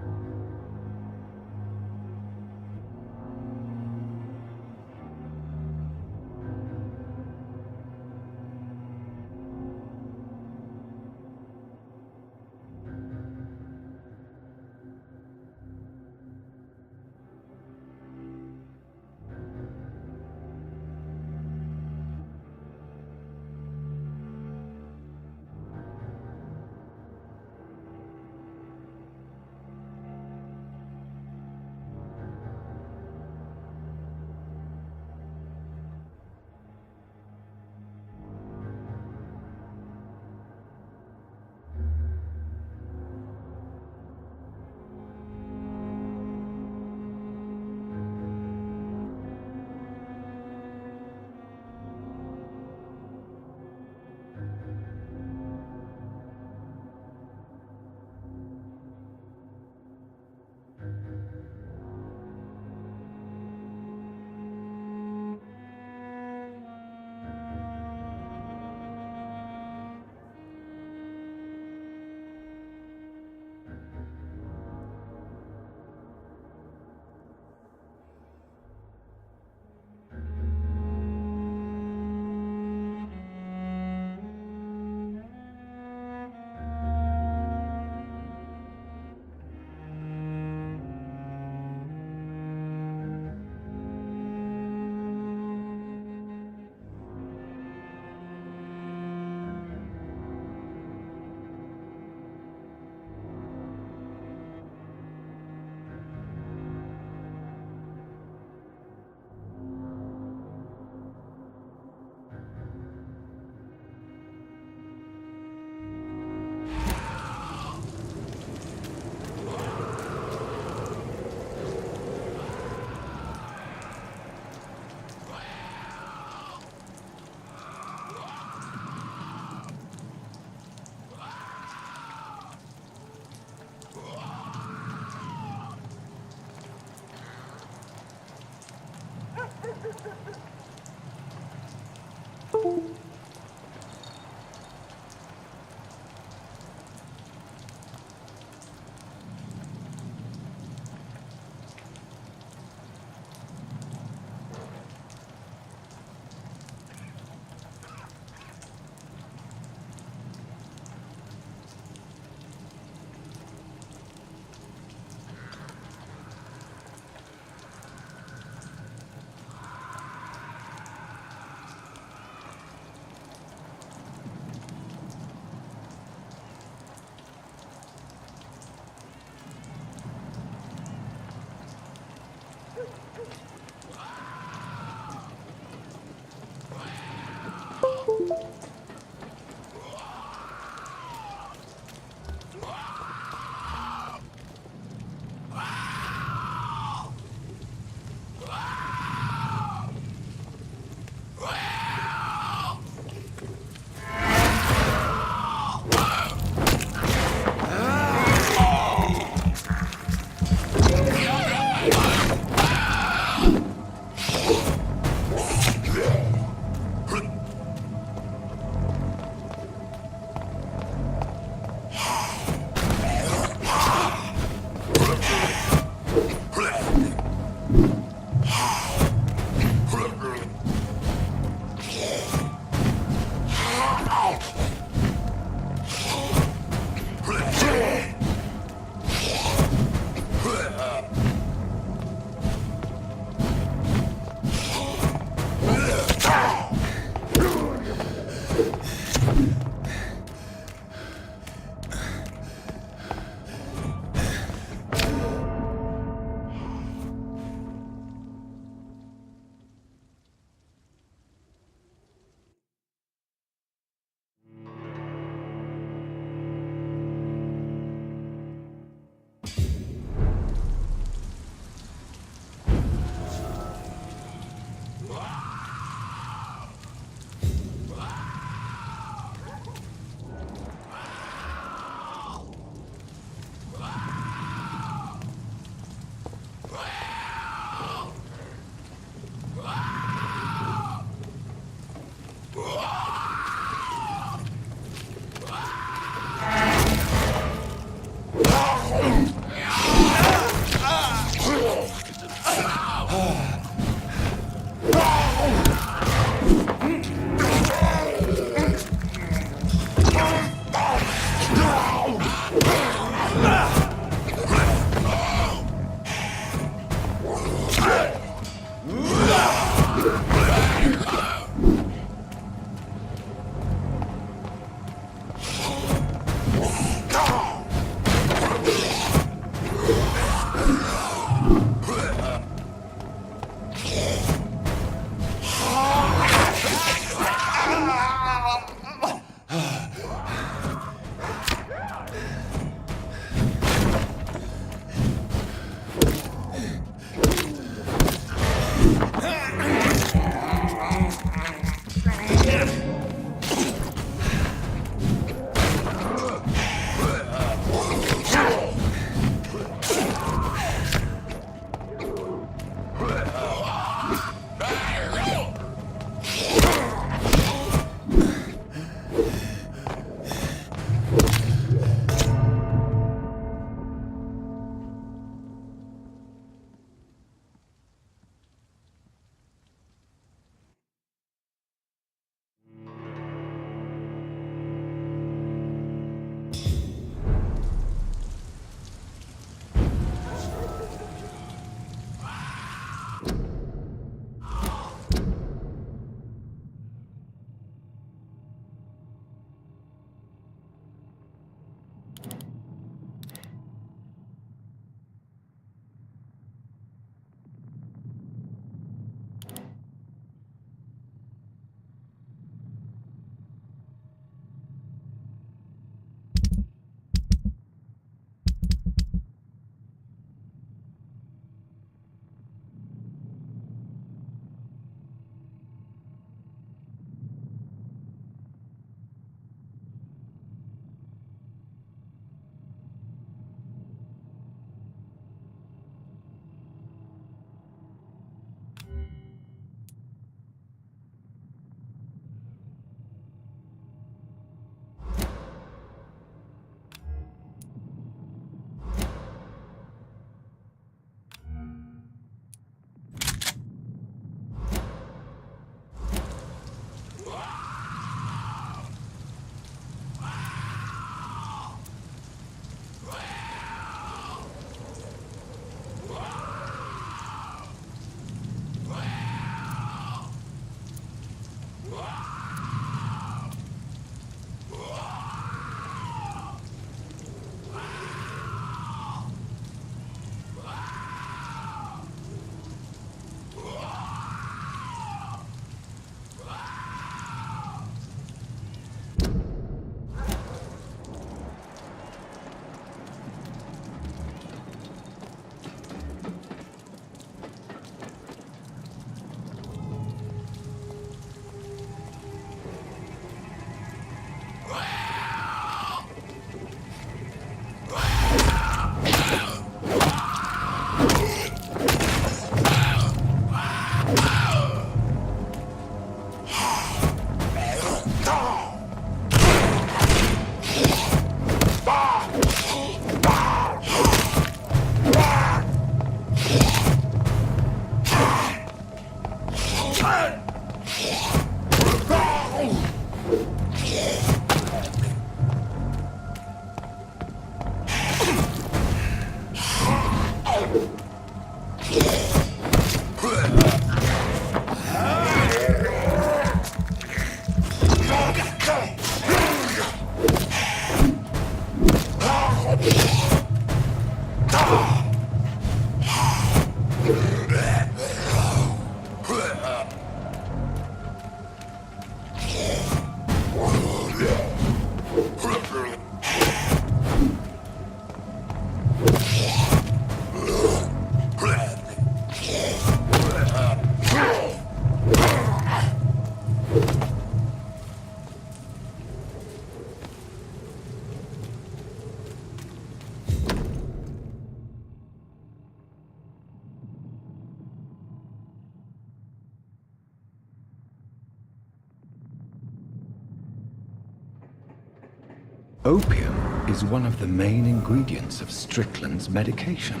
Opium is one of the main ingredients of Strickland's medication.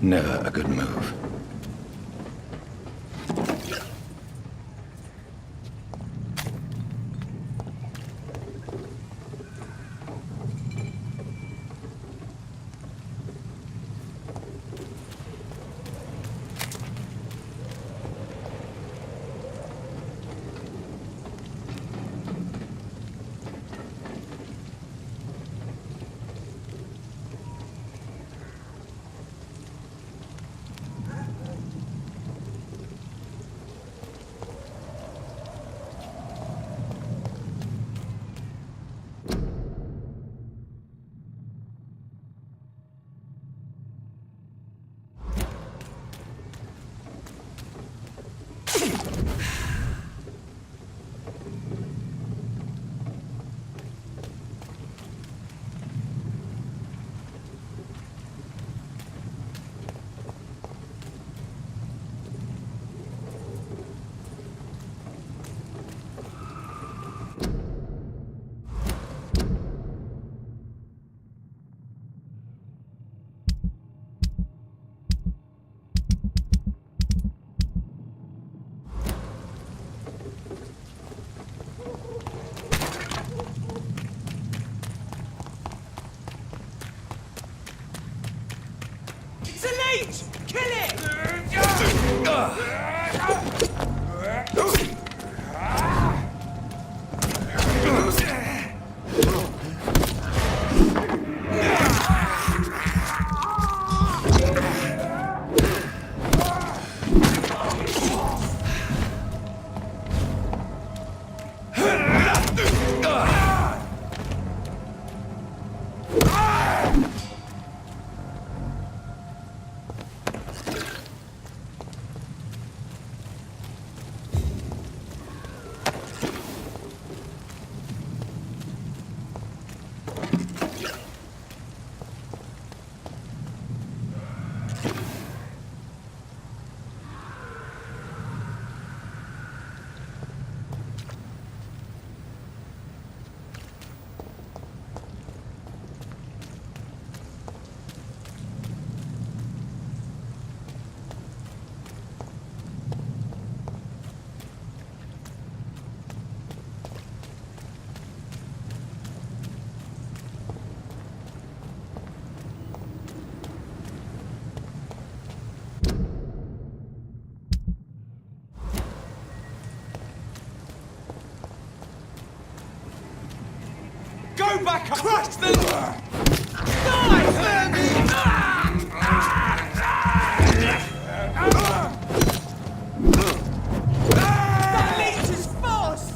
Never a good move. It's a leech! Kill it! Go back up! Crush the... Die, Vermin! That leech is fast!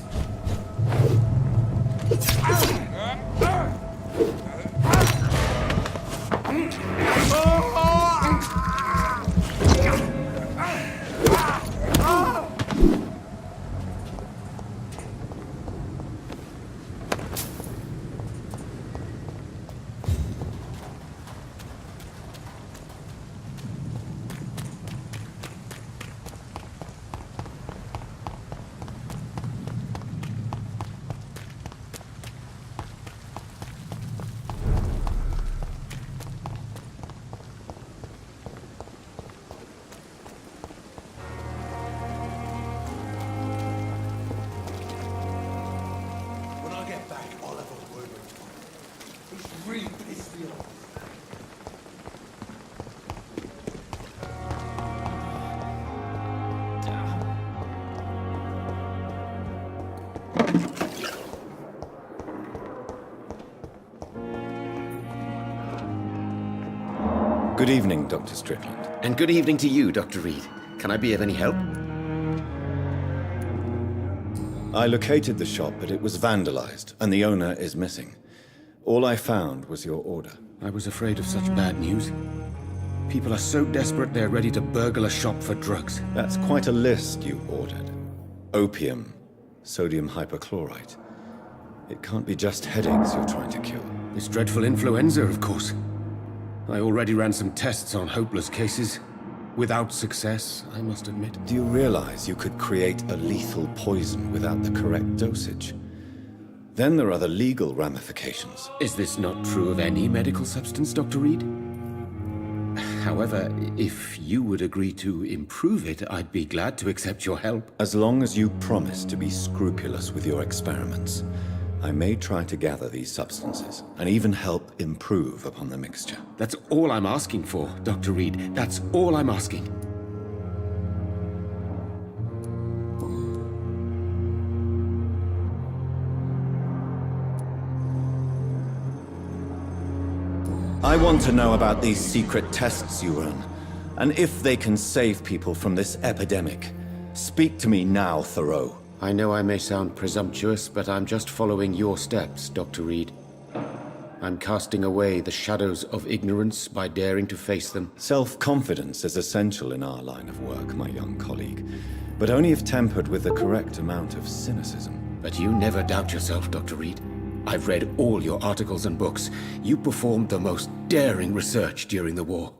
Good evening, Dr. Strickland. And good evening to you, Dr. Reed. Can I be of any help? I located the shop, but it was vandalized, and the owner is missing. All I found was your order. I was afraid of such bad news. People are so desperate they're ready to burgle a shop for drugs. That's quite a list you ordered. Opium, sodium hypochlorite. It can't be just headaches you're trying to cure. This dreadful influenza, of course. I already ran some tests on hopeless cases. Without success, I must admit. Do you realize you could create a lethal poison without the correct dosage? Then there are the legal ramifications. Is this not true of any medical substance, Dr. Reed? However, if you would agree to improve it, I'd be glad to accept your help. As long as you promise to be scrupulous with your experiments, I may try to gather these substances, and even help improve upon the mixture. That's all I'm asking for, Dr. Reed. That's all I'm asking. I want to know about these secret tests you run, and if they can save people from this epidemic. Speak to me now, Thoreau. I know I may sound presumptuous, but I'm just following your steps, Dr. Reed. I'm casting away the shadows of ignorance by daring to face them. Self-confidence is essential in our line of work, my young colleague, but only if tempered with the correct amount of cynicism. But you never doubt yourself, Dr. Reed. I've read all your articles and books. You performed the most daring research during the war.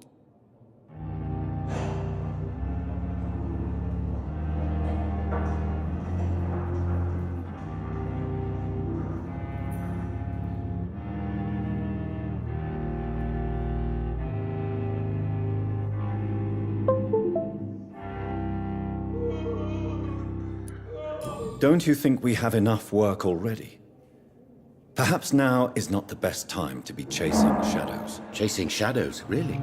Don't you think we have enough work already? Perhaps now is not the best time to be chasing shadows. Chasing shadows, really?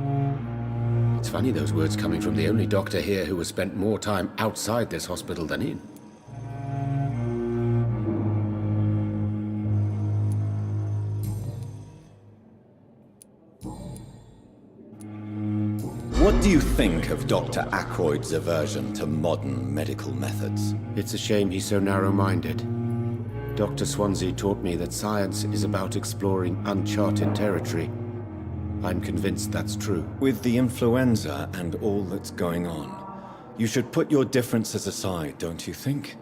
It's funny those words coming from the only doctor here who has spent more time outside this hospital than in. What do you think of Dr. Ackroyd's aversion to modern medical methods? It's a shame he's so narrow-minded. Dr. Swansea taught me that science is about exploring uncharted territory. I'm convinced that's true. With the influenza and all that's going on, you should put your differences aside, don't you think?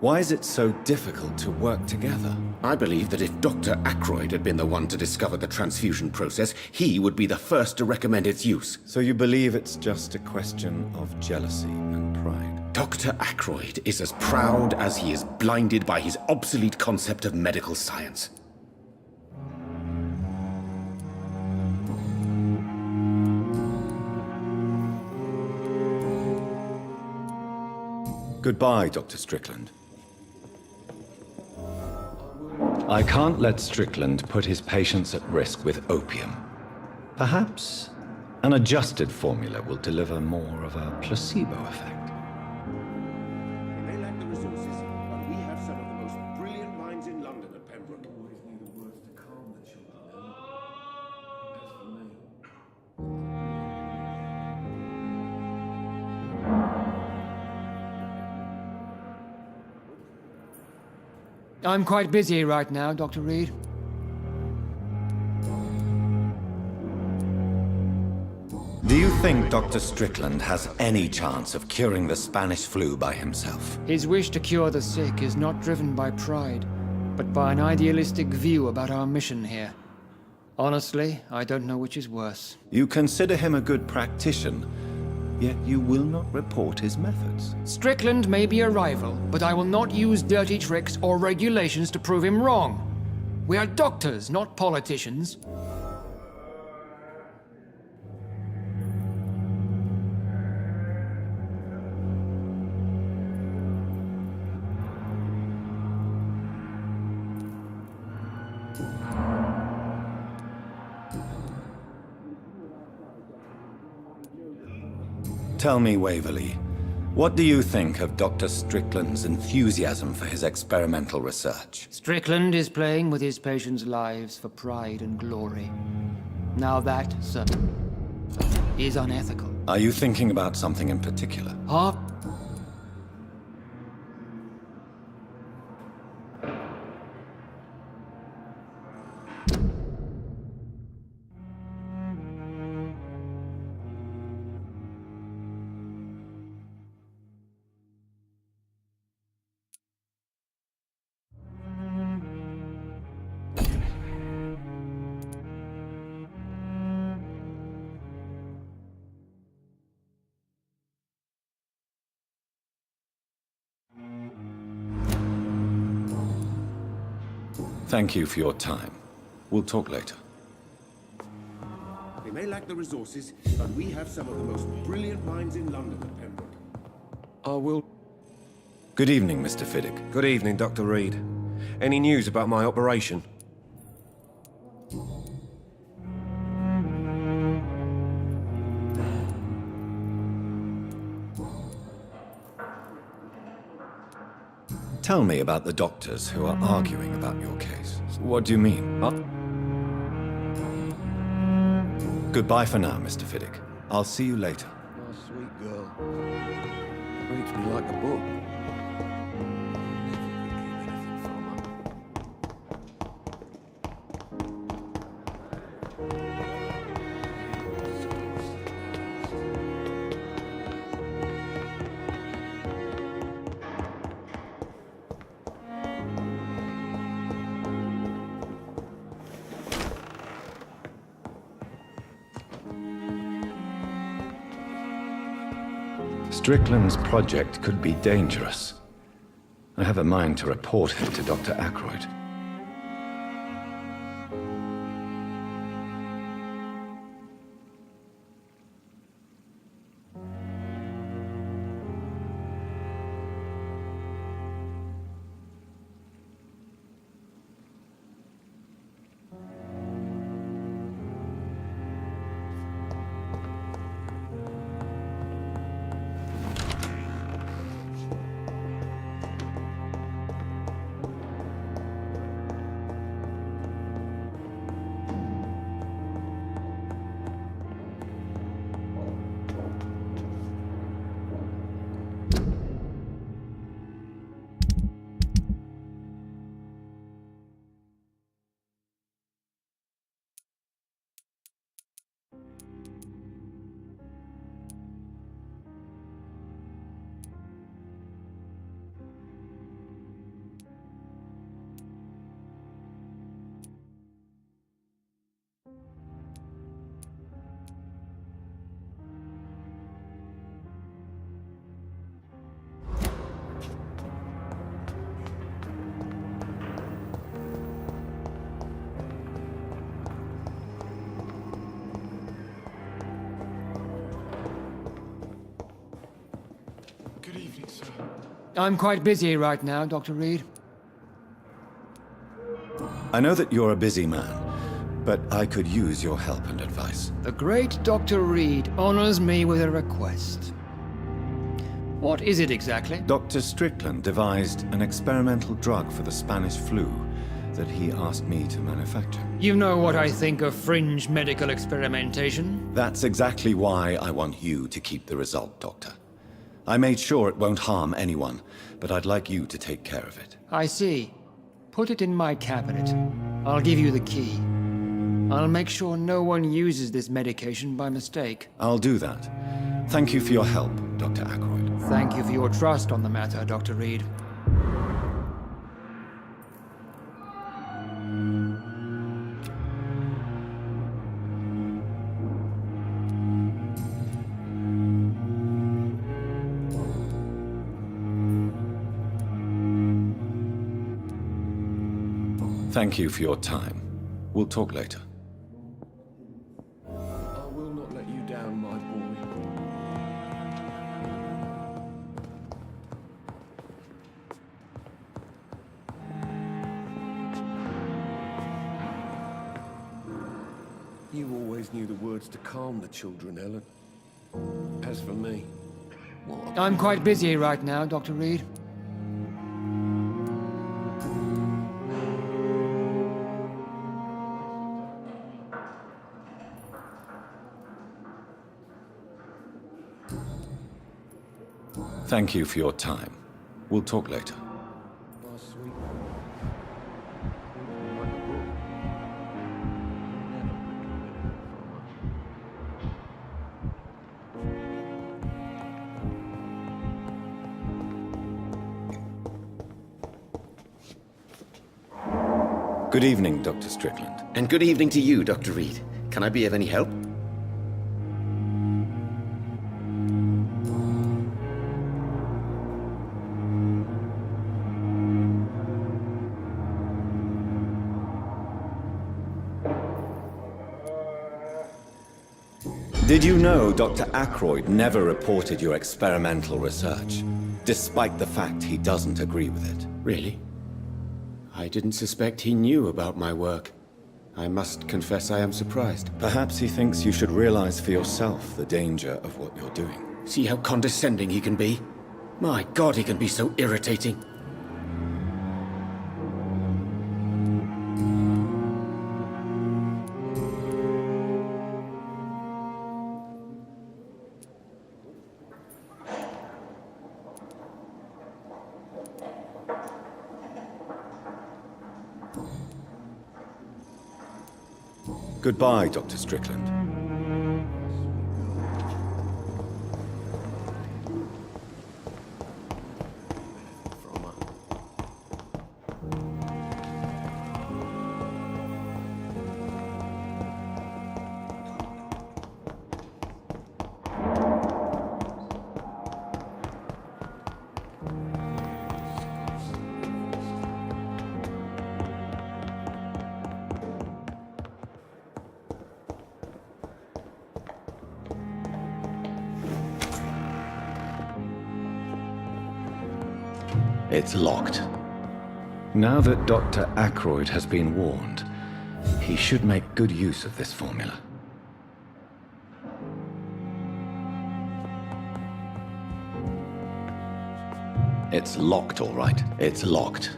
Why is it so difficult to work together? I believe that if Dr. Ackroyd had been the one to discover the transfusion process, he would be the first to recommend its use. So you believe it's just a question of jealousy and pride? Dr. Ackroyd is as proud as he is blinded by his obsolete concept of medical science. Goodbye, Dr. Strickland. I can't let Strickland put his patients at risk with opium. Perhaps an adjusted formula will deliver more of a placebo effect. They lack the resources, but we have some of the most brilliant minds in London at Pembroke. I'm quite busy right now, Dr. Reed. Do you think Dr. Strickland has any chance of curing the Spanish flu by himself? His wish to cure the sick is not driven by pride, but by an idealistic view about our mission here. Honestly, I don't know which is worse. You consider him a good practitioner, yet you will not report his methods. Strickland may be a rival, but I will not use dirty tricks or regulations to prove him wrong. We are doctors, not politicians. Tell me, Waverley, what do you think of Dr. Strickland's enthusiasm for his experimental research? Strickland is playing with his patients' lives for pride and glory. Now that, sir, is unethical. Are you thinking about something in particular? Half Thank you for your time. We'll talk later. They may lack the resources, but we have some of the most brilliant minds in London at Pembroke. I will... Good evening, Mr. Fiddick. Good evening, Dr. Reed. Any news about my operation? Tell me about the doctors who are arguing about your case. What do you mean? Goodbye for now, Mr. Fiddick. I'll see you later. My sweet girl. Reads me like a book. Strickland's project could be dangerous. I have a mind to report him to Dr. Ackroyd. I'm quite busy right now, Dr. Reed. I know that you're a busy man, but I could use your help and advice. The great Dr. Reed honors me with a request. What is it exactly? Dr. Strickland devised an experimental drug for the Spanish flu that he asked me to manufacture. You know what I think of fringe medical experimentation? That's exactly why I want you to keep the result, Doctor. I made sure it won't harm anyone, but I'd like you to take care of it. I see. Put it in my cabinet. I'll give you the key. I'll make sure no one uses this medication by mistake. I'll do that. Thank you for your help, Dr. Ackroyd. Thank you for your trust on the matter, Dr. Reed. Thank you for your time. We'll talk later. I will not let you down, my boy. You always knew the words to calm the children, Ellen. As for me, what? I'm quite busy right now, Dr. Reed. Thank you for your time. We'll talk later. My sweet. Good evening, Dr. Strickland. And good evening to you, Dr. Reed. Can I be of any help? Did you know Dr. Ackroyd never reported your experimental research, despite the fact he doesn't agree with it? Really? I didn't suspect he knew about my work. I must confess I am surprised. Perhaps he thinks you should realize for yourself the danger of what you're doing. See how condescending he can be? My God, he can be so irritating. Goodbye, Dr. Strickland. It's locked. Now that Dr. Ackroyd has been warned, he should make good use of this formula. It's locked, all right. It's locked.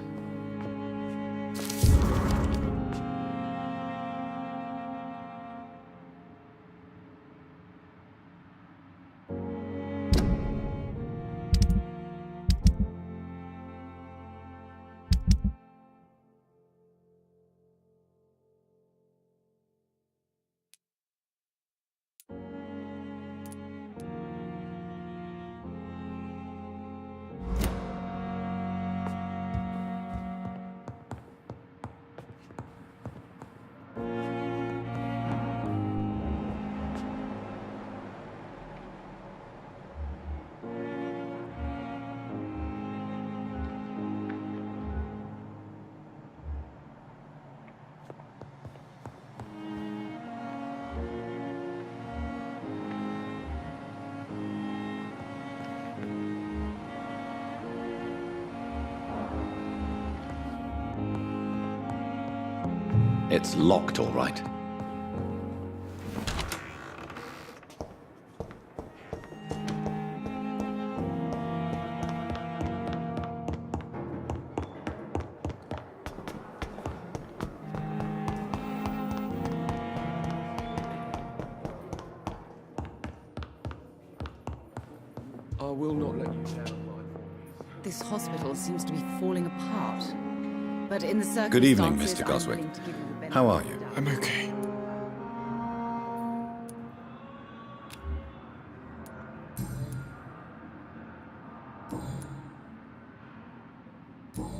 It's locked, all right. I will not let you down. This hospital seems to be falling apart. But in the circumstances... Good evening, Mr. Goswick. How are you? I'm okay.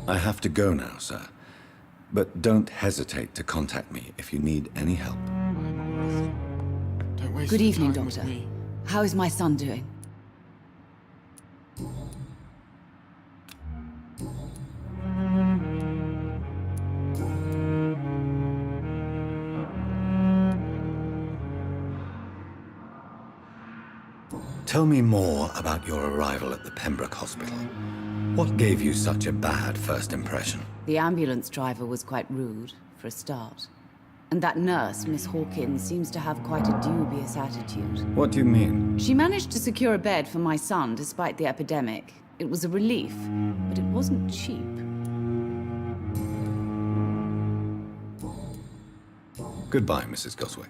I have to go now, sir. But don't hesitate to contact me if you need any help. Don't waste Good your evening, time with Doctor. me. How is my son doing? Tell me more about your arrival at the Pembroke Hospital. What gave you such a bad first impression? The ambulance driver was quite rude, for a start. And that nurse, Miss Hawkins, seems to have quite a dubious attitude. What do you mean? She managed to secure a bed for my son despite the epidemic. It was a relief, but it wasn't cheap. Goodbye, Mrs. Goswick.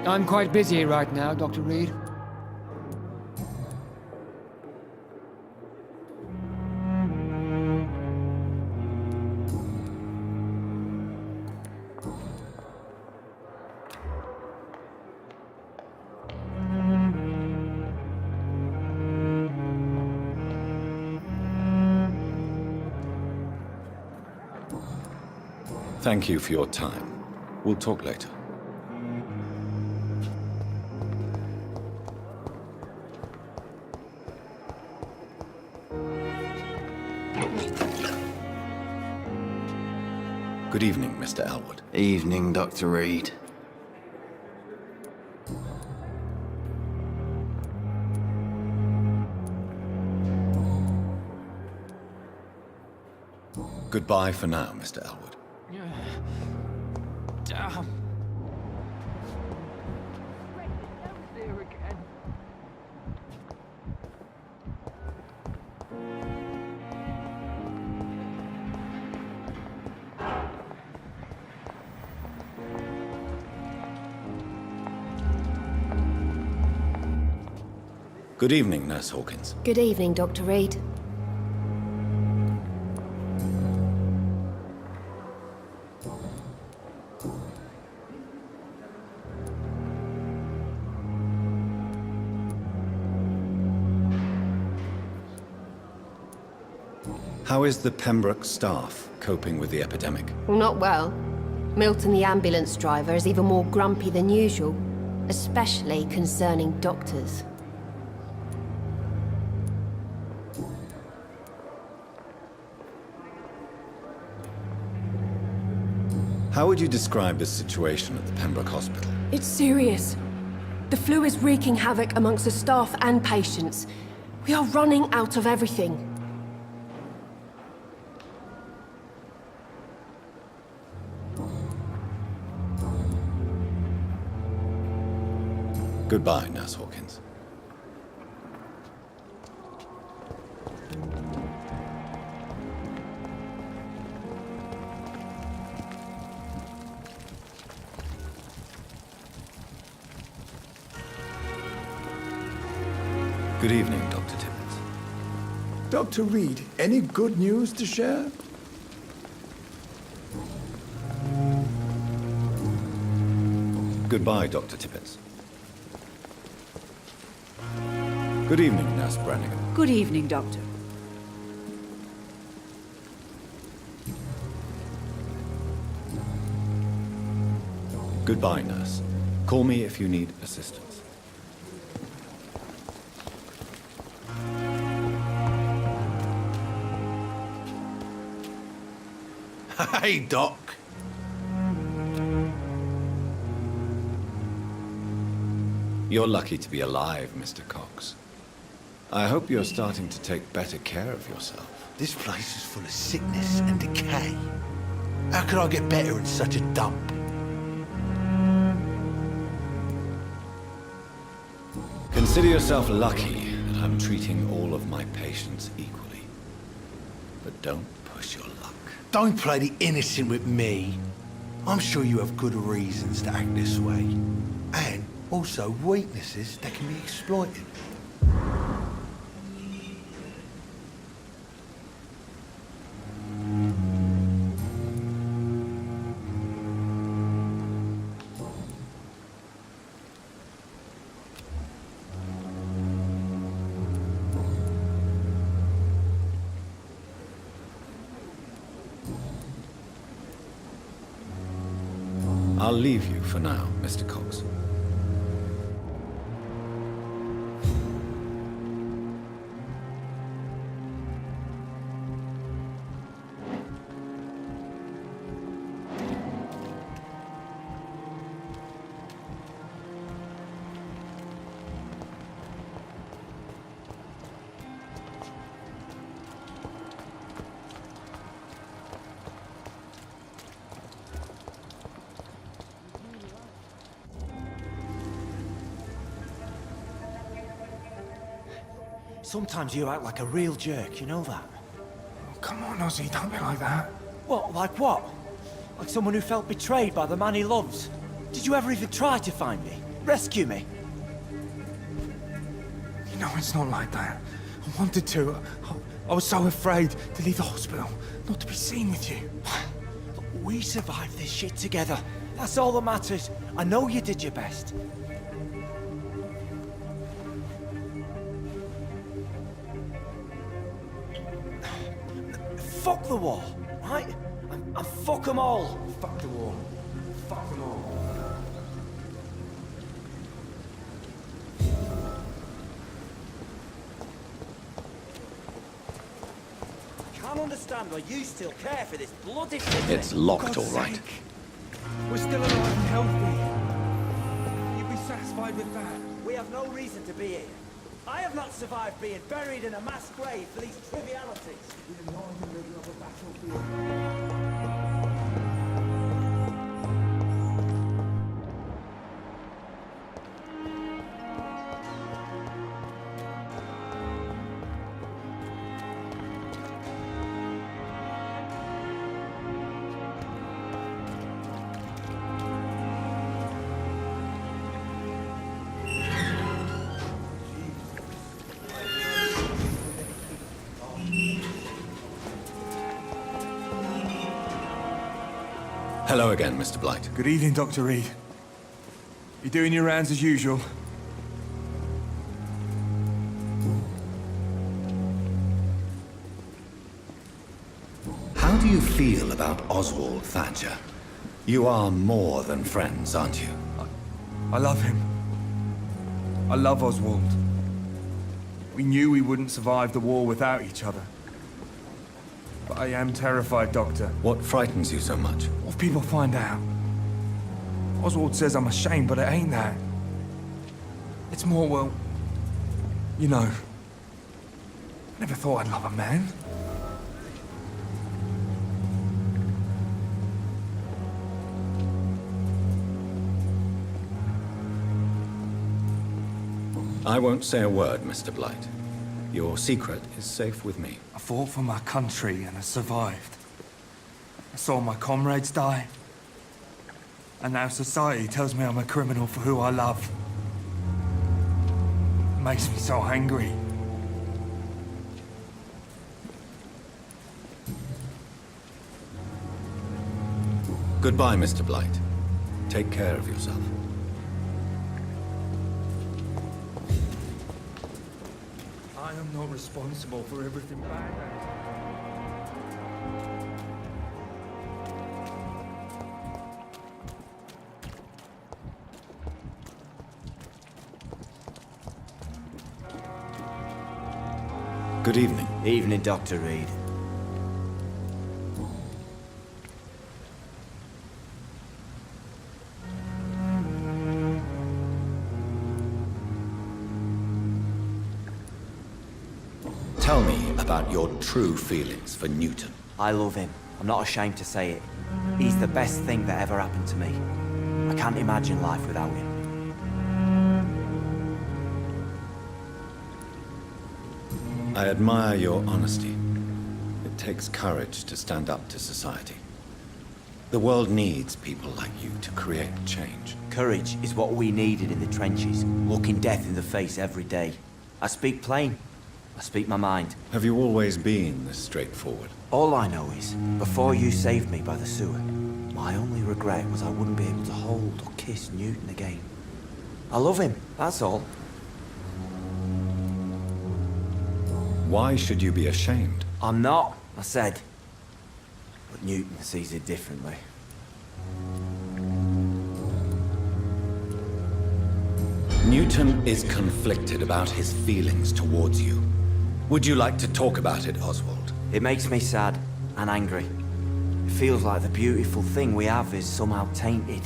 I'm quite busy right now, Dr. Reed. Thank you for your time. We'll talk later. Good evening, Mr. Elwood. Evening, Dr. Reed. Goodbye for now, Mr. Elwood. Damn. Good evening, Nurse Hawkins. Good evening, Dr. Reed. How is the Pembroke staff coping with the epidemic? Well, not well. Milton, the ambulance driver, is even more grumpy than usual, especially concerning doctors. How would you describe the situation at the Pembroke Hospital? It's serious. The flu is wreaking havoc amongst the staff and patients. We are running out of everything. Goodbye, Nurse Hawkins. Good evening, Dr. Tippett. Dr. Reed, any good news to share? Goodbye, Dr. Tippett. Good evening, Nurse Brannigan. Good evening, Doctor. Goodbye, Nurse. Call me if you need assistance. Hey, Doc. You're lucky to be alive, Mr. Cox. I hope you're starting to take better care of yourself. This place is full of sickness and decay. How could I get better in such a dump? Consider yourself lucky that I'm treating all of my patients equally. But don't push your luck. Don't play the innocent with me. I'm sure you have good reasons to act this way. And also weaknesses that can be exploited. I'll leave you for now, Mr. Cox. Sometimes you act like a real jerk, you know that? Oh, come on, Ozzy, don't be like that. What, like what? Like someone who felt betrayed by the man he loves? Did you ever even try to find me? Rescue me? You know, it's not like that. I wanted to. I was so afraid to leave the hospital, not to be seen with you. Look, we survived this shit together. That's all that matters. I know you did your best. Fuck the war, right? And fuck them all. Fuck the war. Fuck them all. can't understand why you still care for this bloody city. It's locked, all right. We're still alive and healthy. You'd be satisfied with that? We have no reason to be here. I have not survived being buried in a mass grave for these trivialities. We are not in the middle of a battlefield. Hello again, Mr. Blight. Good evening, Dr. Reed. You doing your rounds as usual? How do you feel about Oswald Thatcher? You are more than friends, aren't you? I love him. I love Oswald. We knew we wouldn't survive the war without each other. But I am terrified, Doctor. What frightens you so much? What if people find out? Oswald says I'm ashamed, but it ain't that. It's more, well, you know, I never thought I'd love a man. I won't say a word, Mr. Blight. Your secret is safe with me. I fought for my country and I survived. I saw my comrades die. And now society tells me I'm a criminal for who I love. It makes me so angry. Goodbye, Mr. Blight. Take care of yourself. I am not responsible for everything bad. Good evening. Evening, Dr. Reed. Tell me about your true feelings for Newton. I love him. I'm not ashamed to say it. He's the best thing that ever happened to me. I can't imagine life without him. I admire your honesty. It takes courage to stand up to society. The world needs people like you to create change. Courage is what we needed in the trenches, looking death in the face every day. I speak plain. I speak my mind. Have you always been this straightforward? All I know is, before you saved me by the sewer, my only regret was I wouldn't be able to hold or kiss Newton again. I love him, that's all. Why should you be ashamed? I'm not, I said. But Newton sees it differently. Newton is conflicted about his feelings towards you. Would you like to talk about it, Oswald? It makes me sad and angry. It feels like the beautiful thing we have is somehow tainted.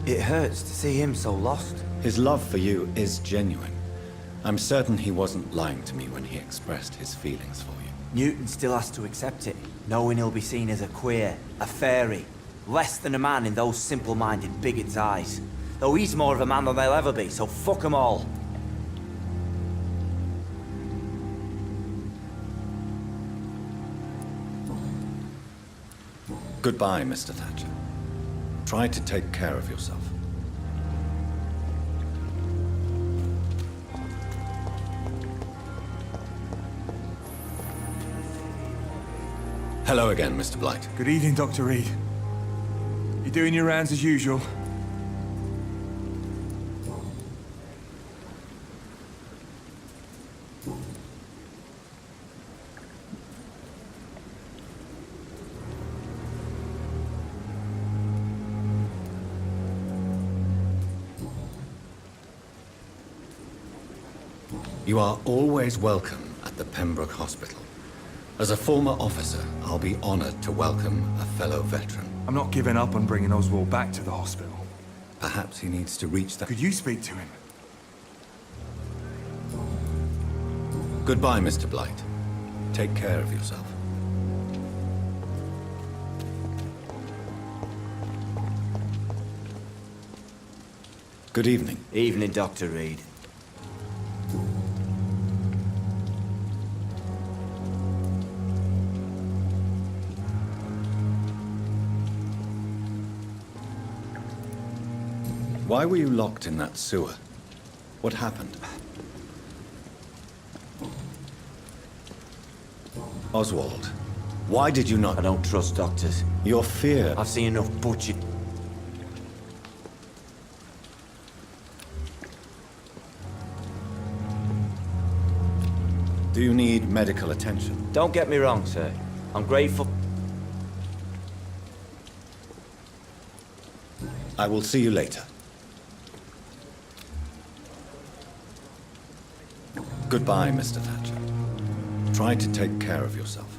It hurts to see him so lost. His love for you is genuine. I'm certain he wasn't lying to me when he expressed his feelings for you. Newton still has to accept it, knowing he'll be seen as a queer, a fairy, less than a man in those simple-minded bigots' eyes. Though he's more of a man than they'll ever be, so fuck them all. Goodbye, Mr. Thatcher. Try to take care of yourself. Hello again, Mr. Blight. Good evening, Dr. Reed. You doing your rounds as usual? You are always welcome at the Pembroke Hospital. As a former officer, I'll be honored to welcome a fellow veteran. I'm not giving up on bringing Oswald back to the hospital. Perhaps he needs to reach that. Could you speak to him? Goodbye, Mr. Blight. Take care of yourself. Good evening. Evening, Dr. Reed. Why were you locked in that sewer? What happened? Oswald, why did you not... I don't trust doctors. Your fear... I've seen enough butchered... Do you need medical attention? Don't get me wrong, sir. I'm grateful... I will see you later. Goodbye, Mr. Thatcher. Try to take care of yourself.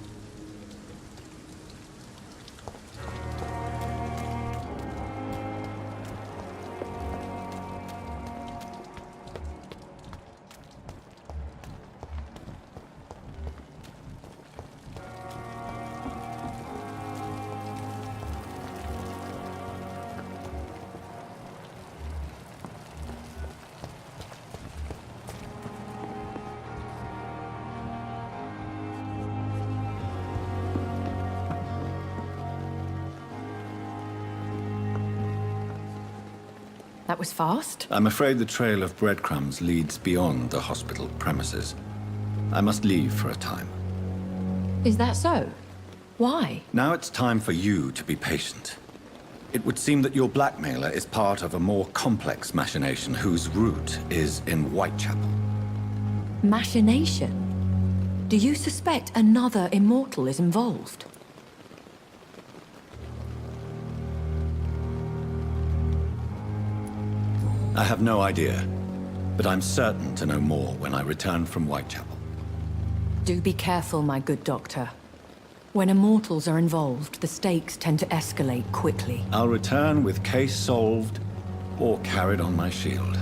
That was fast. I'm afraid the trail of breadcrumbs leads beyond the hospital premises. I must leave for a time. Is that so? Why? Now it's time for you to be patient. It would seem that your blackmailer is part of a more complex machination whose root is in Whitechapel. Machination? Do you suspect another immortal is involved? I have no idea, but I'm certain to know more when I return from Whitechapel. Do be careful, my good doctor. When immortals are involved, the stakes tend to escalate quickly. I'll return with case solved or carried on my shield.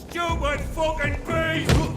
Stupid fucking beast!